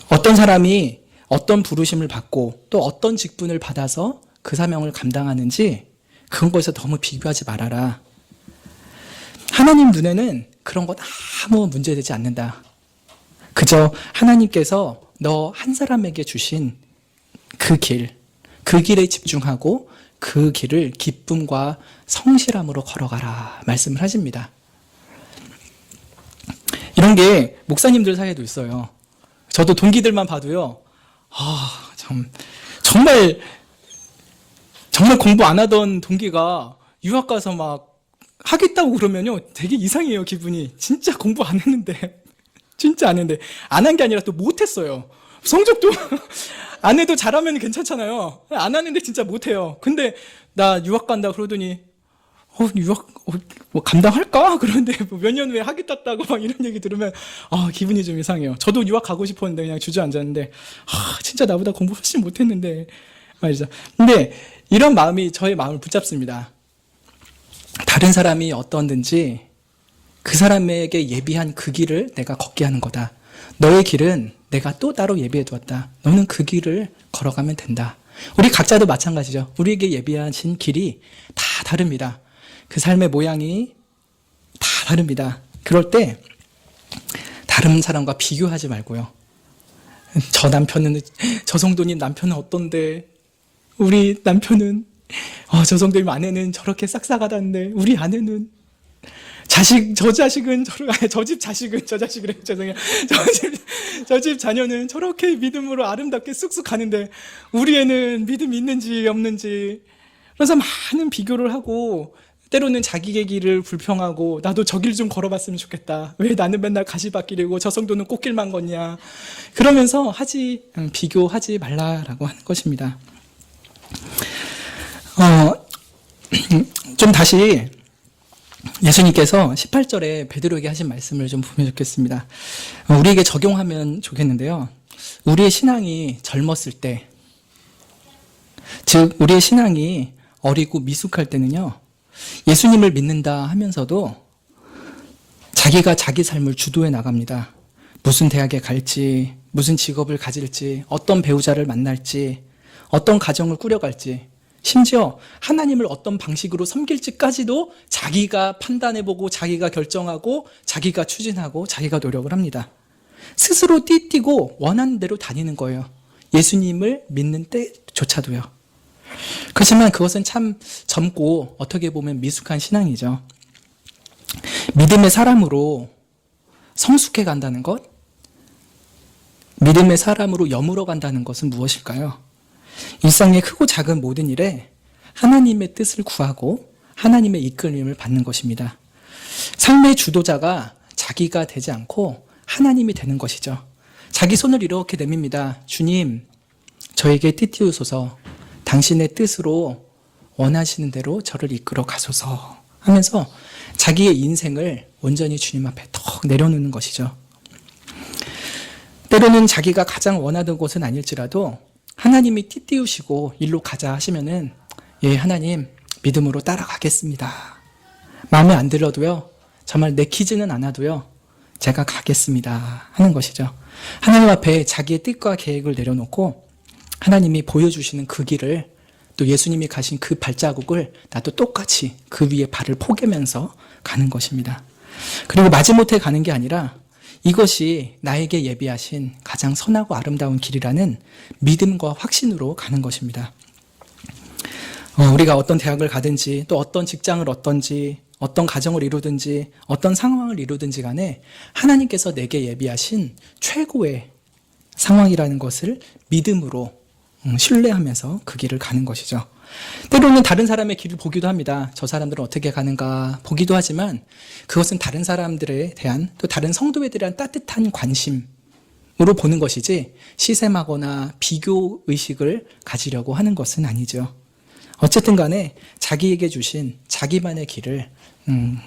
어떤 사람이 어떤 부르심을 받고 또 어떤 직분을 받아서 그 사명을 감당하는지 그런 거에서 너무 비교하지 말아라. 하나님 눈에는 그런 것 아무 문제되지 않는다. 그저 하나님께서 너 한 사람에게 주신 그 길에 집중하고 그 길을 기쁨과 성실함으로 걸어가라 말씀을 하십니다. 이런 게 목사님들 사이에도 있어요. 저도 동기들만 봐도요. 정말 정말 공부 안 하던 동기가 유학 가서 막 하겠다고 그러면요, 되게 이상해요, 기분이. 진짜 공부 안 했는데. 진짜 안 했는데. 안 한 게 아니라 또 못했어요. 성적도 안 해도 잘하면 괜찮잖아요. 안 하는데 진짜 못해요. 근데 나 유학 간다 그러더니 유학 뭐 감당할까? 그런데 뭐 몇 년 후에 하겠다고 막 이런 얘기 들으면 기분이 좀 이상해요. 저도 유학 가고 싶었는데 그냥 주저앉았는데 진짜 나보다 공부 훨씬 못했는데 말이죠. 근데 이런 마음이 저의 마음을 붙잡습니다. 다른 사람이 어떤든지 그 사람에게 예비한 그 길을 내가 걷게 하는 거다. 너의 길은 내가 또 따로 예비해 두었다. 너는 그 길을 걸어가면 된다. 우리 각자도 마찬가지죠. 우리에게 예비하신 길이 다 다릅니다. 그 삶의 모양이 다 다릅니다. 그럴 때 다른 사람과 비교하지 말고요. 저 성도님 남편은 어떤데, 우리 남편은 저 성도님 아내는 저렇게 싹싹하다는데 우리 아내는 저 집 자녀는 저렇게 믿음으로 아름답게 쑥쑥 가는데 우리 애는 믿음이 있는지 없는지. 그래서 많은 비교를 하고 때로는 자기의 길을 불평하고 나도 저 길 좀 걸어봤으면 좋겠다. 왜 나는 맨날 가시밭길이고 저 성도는 꽃길만 걷냐. 그러면서 비교하지 말라라고 하는 것입니다. 좀 다시 예수님께서 18절에 베드로에게 하신 말씀을 좀 보면 좋겠습니다. 우리에게 적용하면 좋겠는데요. 우리의 신앙이 젊었을 때, 즉 우리의 신앙이 어리고 미숙할 때는요, 예수님을 믿는다 하면서도 자기가 자기 삶을 주도해 나갑니다. 무슨 대학에 갈지, 무슨 직업을 가질지, 어떤 배우자를 만날지, 어떤 가정을 꾸려갈지, 심지어 하나님을 어떤 방식으로 섬길지까지도 자기가 판단해보고 자기가 결정하고 자기가 추진하고 자기가 노력을 합니다. 스스로 띠뛰고 원하는 대로 다니는 거예요. 예수님을 믿는 때조차도요. 그렇지만 그것은 참 젊고 어떻게 보면 미숙한 신앙이죠. 믿음의 사람으로 성숙해 간다는 것, 믿음의 사람으로 여물어 간다는 것은 무엇일까요? 일상의 크고 작은 모든 일에 하나님의 뜻을 구하고 하나님의 이끌림을 받는 것입니다. 삶의 주도자가 자기가 되지 않고 하나님이 되는 것이죠. 자기 손을 이렇게 내밉니다. 주님, 저에게 띠띠우소서, 당신의 뜻으로 원하시는 대로 저를 이끌어 가소서 하면서 자기의 인생을 온전히 주님 앞에 턱 내려놓는 것이죠. 때로는 자기가 가장 원하던 곳은 아닐지라도 하나님이 띠띠우시고 일로 가자 하시면은, 예, 하나님 믿음으로 따라가겠습니다. 마음에 안 들어도요, 정말 내키지는 않아도요, 제가 가겠습니다 하는 것이죠. 하나님 앞에 자기의 뜻과 계획을 내려놓고 하나님이 보여주시는 그 길을, 또 예수님이 가신 그 발자국을 나도 똑같이 그 위에 발을 포개면서 가는 것입니다. 그리고 마지못해 가는 게 아니라 이것이 나에게 예비하신 가장 선하고 아름다운 길이라는 믿음과 확신으로 가는 것입니다. 우리가 어떤 대학을 가든지 또 어떤 직장을 얻든지 어떤 가정을 이루든지 어떤 상황을 이루든지 간에 하나님께서 내게 예비하신 최고의 상황이라는 것을 믿음으로 신뢰하면서 그 길을 가는 것이죠. 때로는 다른 사람의 길을 보기도 합니다. 저 사람들은 어떻게 가는가 보기도 하지만 그것은 다른 사람들에 대한, 또 다른 성도에 대한 따뜻한 관심으로 보는 것이지 시샘하거나 비교 의식을 가지려고 하는 것은 아니죠. 어쨌든 간에 자기에게 주신 자기만의 길을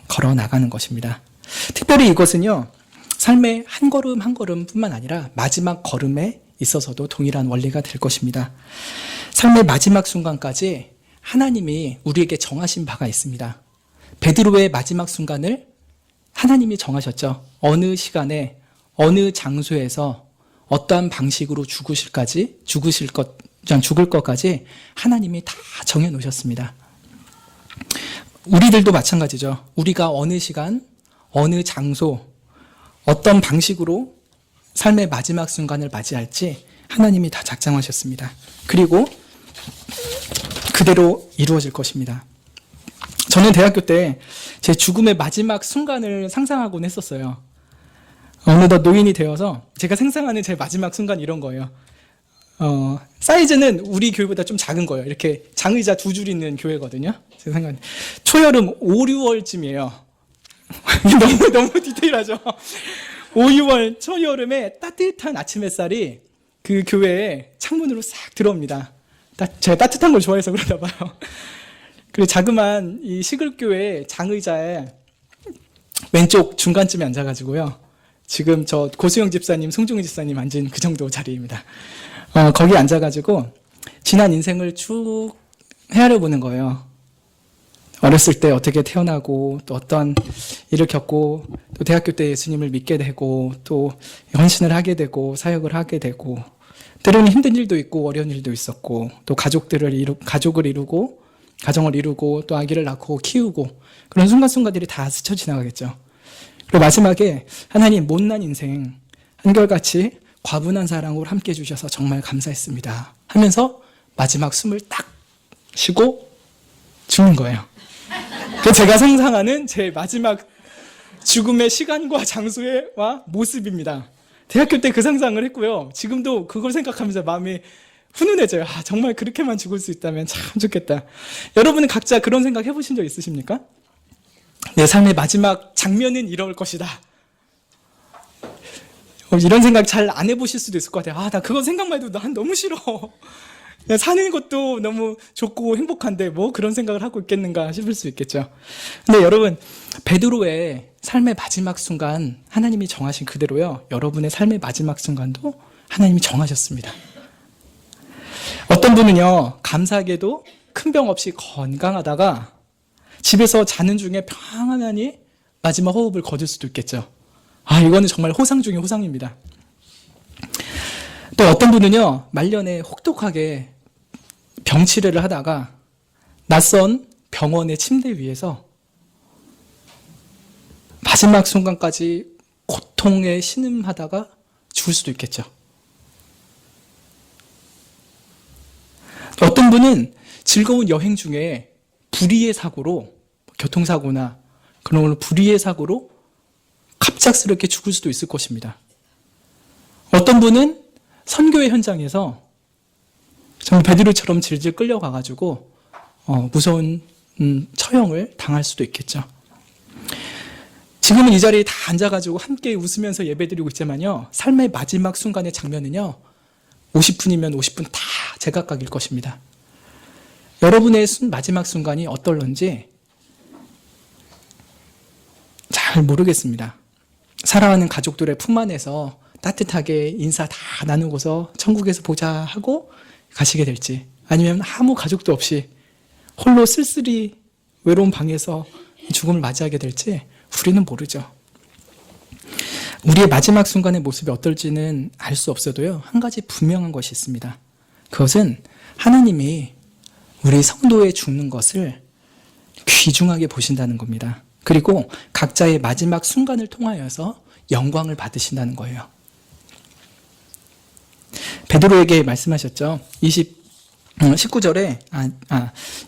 걸어 나가는 것입니다. 특별히 이것은요, 삶의 한 걸음 한 걸음뿐만 아니라 마지막 걸음에 있어서도 동일한 원리가 될 것입니다. 삶의 마지막 순간까지 하나님이 우리에게 정하신 바가 있습니다. 베드로의 마지막 순간을 하나님이 정하셨죠. 어느 시간에 어느 장소에서 어떠한 방식으로 죽을 것까지 하나님이 다 정해놓으셨습니다. 우리들도 마찬가지죠. 우리가 어느 시간, 어느 장소, 어떤 방식으로 삶의 마지막 순간을 맞이할지 하나님이 다 작정하셨습니다. 그리고 그대로 이루어질 것입니다. 저는 대학교 때 제 죽음의 마지막 순간을 상상하곤 했었어요. 어느덧 노인이 되어서 제가 상상하는 제 마지막 순간 이런 거예요. 사이즈는 우리 교회보다 좀 작은 거예요. 이렇게 장의자 두 줄 있는 교회거든요. 제 생각에. 초여름 5, 6월쯤이에요. 너무 디테일하죠? 5, 6월 초여름에 따뜻한 아침 햇살이 그 교회에 창문으로 싹 들어옵니다. 제가 따뜻한 걸 좋아해서 그러나 봐요. 그리고 자그마한 이 시글교회 장의자에 왼쪽 중간쯤에 앉아가지고요. 지금 저 고수영 집사님, 송중희 집사님 앉은 그 정도 자리입니다. 거기 앉아가지고 지난 인생을 쭉 헤아려 보는 거예요. 어렸을 때 어떻게 태어나고 또 어떤 일을 겪고 또 대학교 때 예수님을 믿게 되고 또 헌신을 하게 되고 사역을 하게 되고 때로는 힘든 일도 있고 어려운 일도 있었고 또 가족을 이루고 가정을 이루고 또 아기를 낳고 키우고 그런 순간순간들이 다 스쳐 지나가겠죠. 그리고 마지막에 하나님 못난 인생 한결같이 과분한 사랑으로 함께 해주셔서 정말 감사했습니다 하면서 마지막 숨을 딱 쉬고 죽는 거예요. 그 제가 상상하는 제 마지막 죽음의 시간과 장소와 모습입니다. 대학교 때 그 상상을 했고요. 지금도 그걸 생각하면서 마음이 훈훈해져요. 정말 그렇게만 죽을 수 있다면 참 좋겠다. 여러분은 각자 그런 생각 해보신 적 있으십니까? 내 삶의 마지막 장면은 이럴 것이다. 이런 생각 잘 안 해보실 수도 있을 것 같아요. 나 그거 생각만 해도 난 너무 싫어. 사는 것도 너무 좋고 행복한데 뭐 그런 생각을 하고 있겠는가 싶을 수 있겠죠. 근데 여러분, 베드로의 삶의 마지막 순간 하나님이 정하신 그대로요. 여러분의 삶의 마지막 순간도 하나님이 정하셨습니다. 어떤 분은요, 감사하게도 큰 병 없이 건강하다가 집에서 자는 중에 평안하니 마지막 호흡을 거둘 수도 있겠죠. 이거는 정말 호상 중에 호상입니다. 또 어떤 분은요, 말년에 혹독하게 병치레를 하다가 낯선 병원의 침대 위에서 마지막 순간까지 고통에 신음하다가 죽을 수도 있겠죠. 어떤 분은 즐거운 여행 중에 불의의 사고로, 교통사고나 그런 걸로 불의의 사고로 갑작스럽게 죽을 수도 있을 것입니다. 어떤 분은 선교의 현장에서 정말 베드로처럼 질질 끌려가가지고 무서운 처형을 당할 수도 있겠죠. 지금은 이 자리에 다 앉아가지고 함께 웃으면서 예배드리고 있지만요, 삶의 마지막 순간의 장면은요, 50분이면 50분 다 제각각일 것입니다. 여러분의 마지막 순간이 어떨런지 잘 모르겠습니다. 사랑하는 가족들의 품 안에서 따뜻하게 인사 다 나누고서 천국에서 보자 하고 가시게 될지, 아니면 아무 가족도 없이 홀로 쓸쓸히 외로운 방에서 죽음을 맞이하게 될지 우리는 모르죠. 우리의 마지막 순간의 모습이 어떨지는 알 수 없어도요, 한 가지 분명한 것이 있습니다. 그것은 하나님이 우리 성도의 죽는 것을 귀중하게 보신다는 겁니다. 그리고 각자의 마지막 순간을 통하여서 영광을 받으신다는 거예요. 베드로에게 말씀하셨죠. 19절에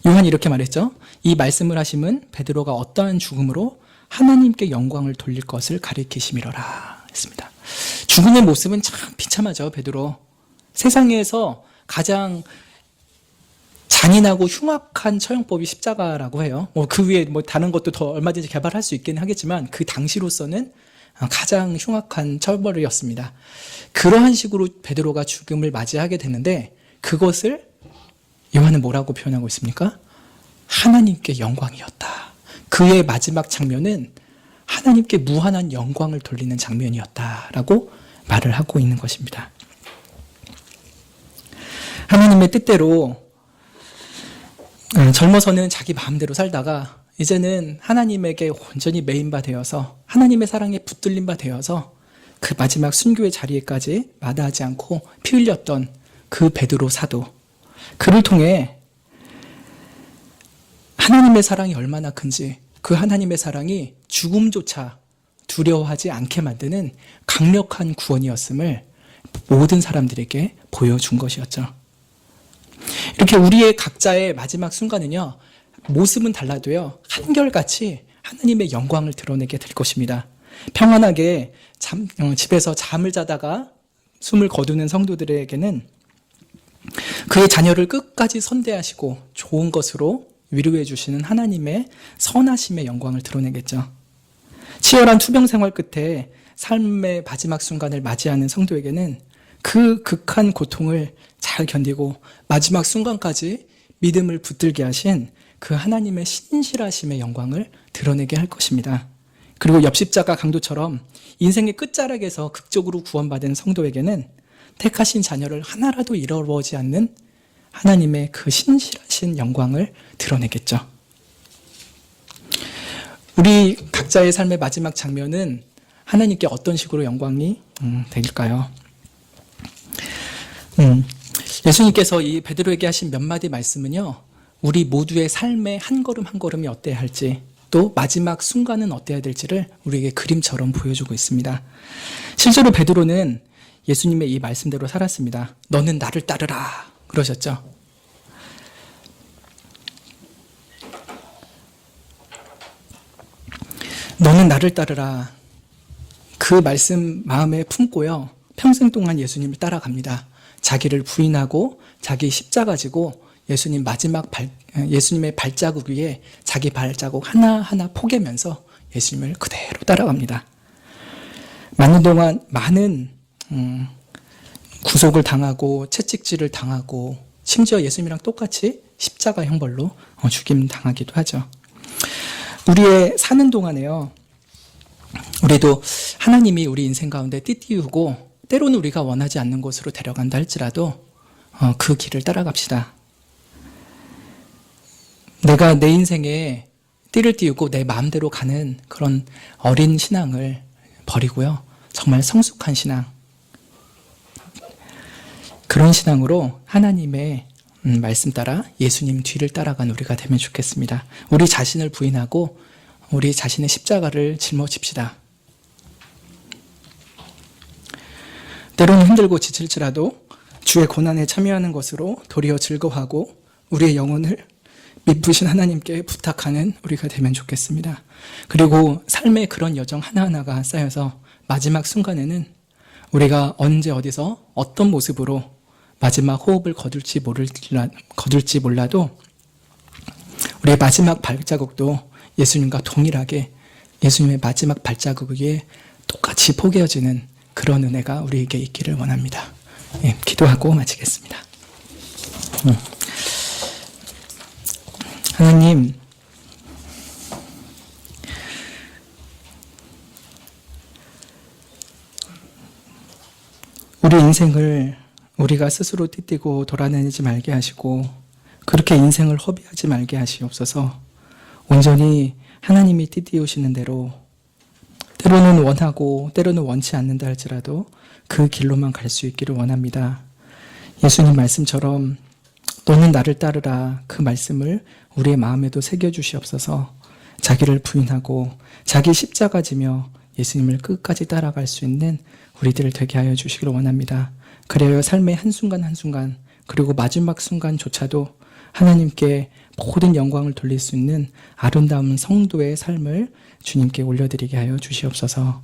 요한이 이렇게 말했죠. 이 말씀을 하심은 베드로가 어떠한 죽음으로 하나님께 영광을 돌릴 것을 가리키심이로라 했습니다. 죽음의 모습은 참 비참하죠. 베드로. 세상에서 가장 잔인하고 흉악한 처형법이 십자가라고 해요. 그 위에 다른 것도 더 얼마든지 개발할 수 있긴 하겠지만 그 당시로서는 가장 흉악한 처벌이었습니다. 그러한 식으로 베드로가 죽음을 맞이하게 되는데, 그것을 요한은 뭐라고 표현하고 있습니까? 하나님께 영광이었다. 그의 마지막 장면은 하나님께 무한한 영광을 돌리는 장면이었다라고 말을 하고 있는 것입니다. 하나님의 뜻대로 젊어서는 자기 마음대로 살다가 이제는 하나님에게 온전히 메인바 되어서 하나님의 사랑에 붙들린 바 되어서 그 마지막 순교의 자리에까지 마다하지 않고 피 흘렸던 그 베드로 사도, 그를 통해 하나님의 사랑이 얼마나 큰지, 그 하나님의 사랑이 죽음조차 두려워하지 않게 만드는 강력한 구원이었음을 모든 사람들에게 보여준 것이었죠. 이렇게 우리의 각자의 마지막 순간은요, 모습은 달라도요, 한결같이 하나님의 영광을 드러내게 될 것입니다. 평안하게 집에서 잠을 자다가 숨을 거두는 성도들에게는 그의 자녀를 끝까지 선대하시고 좋은 것으로 위로해 주시는 하나님의 선하심의 영광을 드러내겠죠. 치열한 투병 생활 끝에 삶의 마지막 순간을 맞이하는 성도에게는 그 극한 고통을 잘 견디고 마지막 순간까지 믿음을 붙들게 하신 그 하나님의 신실하심의 영광을 드러내게 할 것입니다. 그리고 옆십자가 강도처럼 인생의 끝자락에서 극적으로 구원받은 성도에게는 택하신 자녀를 하나라도 잃어버리지 않는 하나님의 그 신실하신 영광을 드러내겠죠. 우리 각자의 삶의 마지막 장면은 하나님께 어떤 식으로 영광이 될까요? 예수님께서 이 베드로에게 하신 몇 마디 말씀은요, 우리 모두의 삶의 한 걸음 한 걸음이 어때야 할지, 또 마지막 순간은 어때야 될지를 우리에게 그림처럼 보여주고 있습니다. 실제로 베드로는 예수님의 이 말씀대로 살았습니다. 너는 나를 따르라 그러셨죠. 너는 나를 따르라, 그 말씀 마음에 품고요, 평생 동안 예수님을 따라갑니다. 자기를 부인하고 자기 십자가 지고 예수님의 발자국 위에 자기 발자국 하나하나 포개면서 예수님을 그대로 따라갑니다. 많은 동안 많은 구속을 당하고 채찍질을 당하고 심지어 예수님이랑 똑같이 십자가 형벌로 죽임 당하기도 하죠. 우리의 사는 동안에요, 우리도 하나님이 우리 인생 가운데 띠띠우고 때로는 우리가 원하지 않는 곳으로 데려간다 할지라도 그 길을 따라갑시다. 내가 내 인생에 띠를 띄우고 내 마음대로 가는 그런 어린 신앙을 버리고요, 정말 성숙한 신앙, 그런 신앙으로 하나님의 말씀 따라 예수님 뒤를 따라간 우리가 되면 좋겠습니다. 우리 자신을 부인하고 우리 자신의 십자가를 짊어집시다. 때로는 힘들고 지칠지라도 주의 고난에 참여하는 것으로 도리어 즐거워하고 우리의 영혼을 미쁘신 하나님께 부탁하는 우리가 되면 좋겠습니다. 그리고 삶의 그런 여정 하나하나가 쌓여서 마지막 순간에는 우리가 언제 어디서 어떤 모습으로 마지막 호흡을 거둘지 몰라도 우리의 마지막 발자국도 예수님과 동일하게 예수님의 마지막 발자국 위에 똑같이 포개어지는 그런 은혜가 우리에게 있기를 원합니다. 예, 기도하고 마치겠습니다. 하나님, 우리 인생을 우리가 스스로 띠띠고 돌아다니지 말게 하시고 그렇게 인생을 허비하지 말게 하시옵소서. 온전히 하나님이 띠띠우시는 대로 때로는 원하고 때로는 원치 않는다 할지라도 그 길로만 갈 수 있기를 원합니다. 예수님 말씀처럼 너는 나를 따르라, 그 말씀을 우리의 마음에도 새겨주시옵소서. 자기를 부인하고 자기 십자가 지며 예수님을 끝까지 따라갈 수 있는 우리들 되게 하여 주시기를 원합니다. 그래야 삶의 한순간 한순간 그리고 마지막 순간조차도 하나님께 모든 영광을 돌릴 수 있는 아름다운 성도의 삶을 주님께 올려드리게 하여 주시옵소서.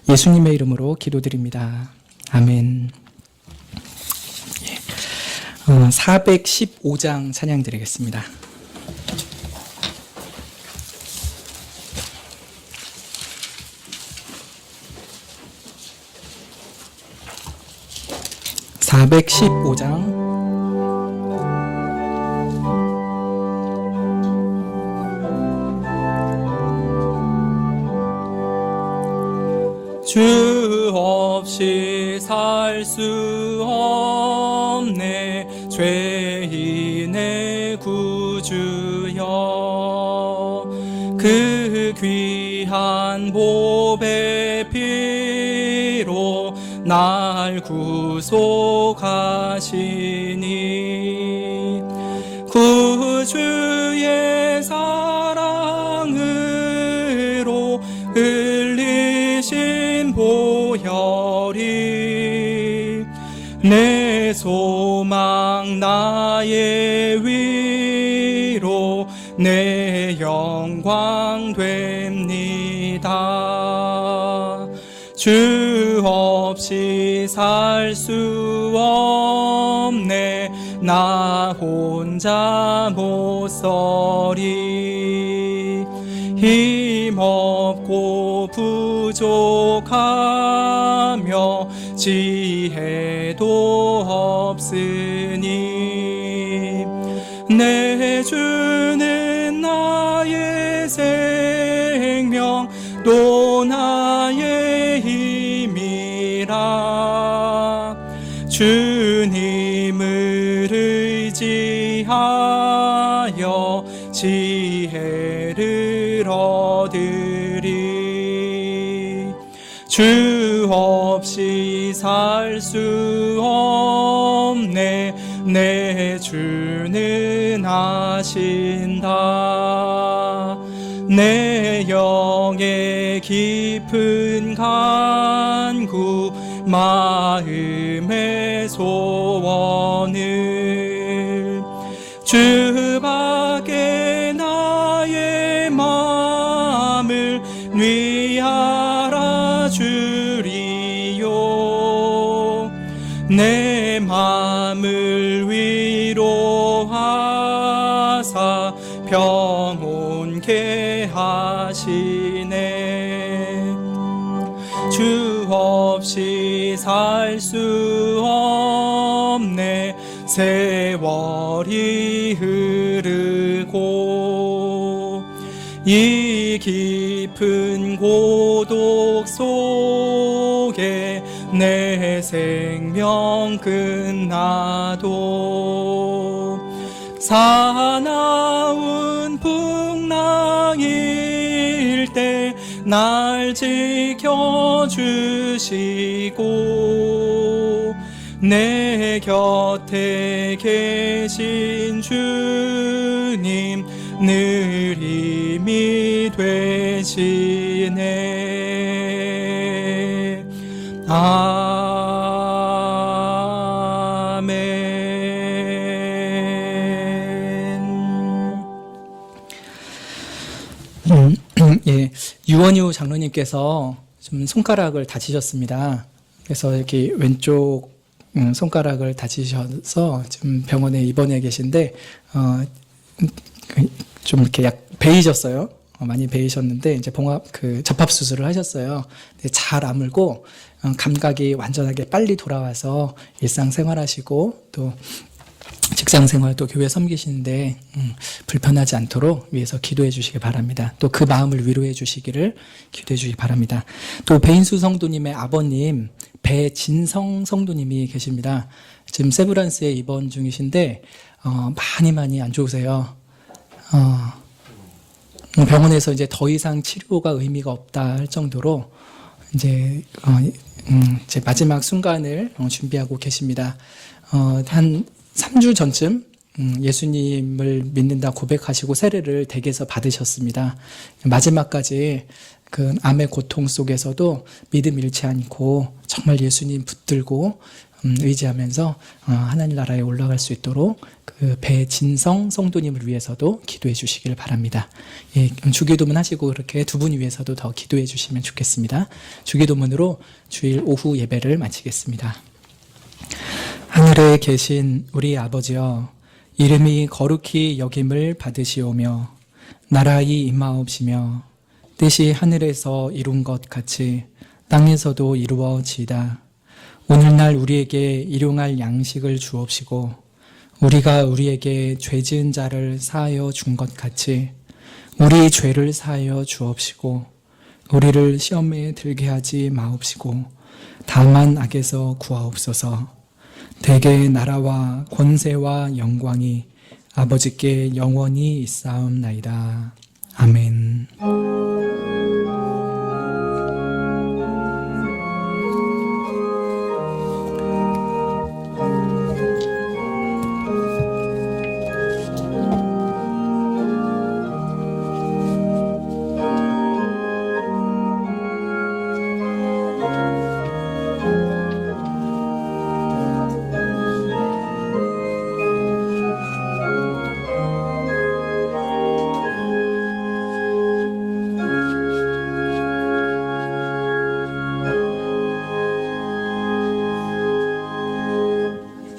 예수님의 이름으로 기도드립니다. 아멘. 415장 찬양 드리겠습니다. 주 없이 살 수 없네 죄인의 구주여, 그 귀한 보배 피로 날 구속하시니 구주의 사랑으로 흘리신 보혈이 내 소망 나의 위로 내 영광 됩니다. 주 없이 살 수 없네 나 혼자 못 서리. 힘없고 부족하며 지혜도 없으니 내 주는 나의 생명 또 나의 힘이라. 주님을 의지하여 지혜를 얻으리. 주 없이 살 수 없네. 내 주는 아신다. 내 영의 깊은 간구 마음의 소원을 주 밖에 나의 마음을 위하라 주리요. 내 마음을 위로하사 평온케 하시네. 주 없이 살 수 없네. 세월이 흐르고 이 깊은 고독 속에 내 생명 끝나도 사나운 풍랑일 때 날 지켜주시고 내 곁에 계신 주님 늘 힘이 되시네. 아멘. 예, 유원유 장로님께서 좀 손가락을 다치셨습니다. 그래서 이렇게 왼쪽 손가락을 다치셔서 지금 병원에 입원해 계신데 좀 이렇게 베이셨어요. 많이 베이셨는데 이제 접합 수술을 하셨어요. 근데 잘 아물고 감각이 완전하게 빨리 돌아와서 일상생활하시고 또 직장생활 또 교회 섬기시는데 불편하지 않도록 위해서 기도해 주시기 바랍니다. 또 그 마음을 위로해 주시기를 기도해 주시기 바랍니다. 또 배인수 성도님의 아버님 배진성 성도님이 계십니다. 지금 세브란스에 입원 중이신데 많이 안 좋으세요. 병원에서 이제 더 이상 치료가 의미가 없다 할 정도로 이제 마지막 순간을 준비하고 계십니다. 한 3주 전쯤 예수님을 믿는다 고백하시고 세례를 댁에서 받으셨습니다. 마지막까지 그 암의 고통 속에서도 믿음 잃지 않고 정말 예수님 붙들고 의지하면서 하나님 나라에 올라갈 수 있도록 그 배진성 성도님을 위해서도 기도해 주시길 바랍니다. 예, 주기도문 하시고 그렇게 두 분 위해서도 더 기도해 주시면 좋겠습니다. 주기도문으로 주일 오후 예배를 마치겠습니다. 하늘에 계신 우리 아버지여, 이름이 거룩히 여김을 받으시오며 나라의 임하옵시며 뜻이 하늘에서 이룬 것 같이 땅에서도 이루어지이다. 오늘날 우리에게 일용할 양식을 주옵시고 우리가 우리에게 죄 지은 자를 사하여 준 것 같이 우리 죄를 사하여 주옵시고 우리를 시험에 들게 하지 마옵시고 다만 악에서 구하옵소서. 대개의 나라와 권세와 영광이 아버지께 영원히 있사옵나이다. 아멘.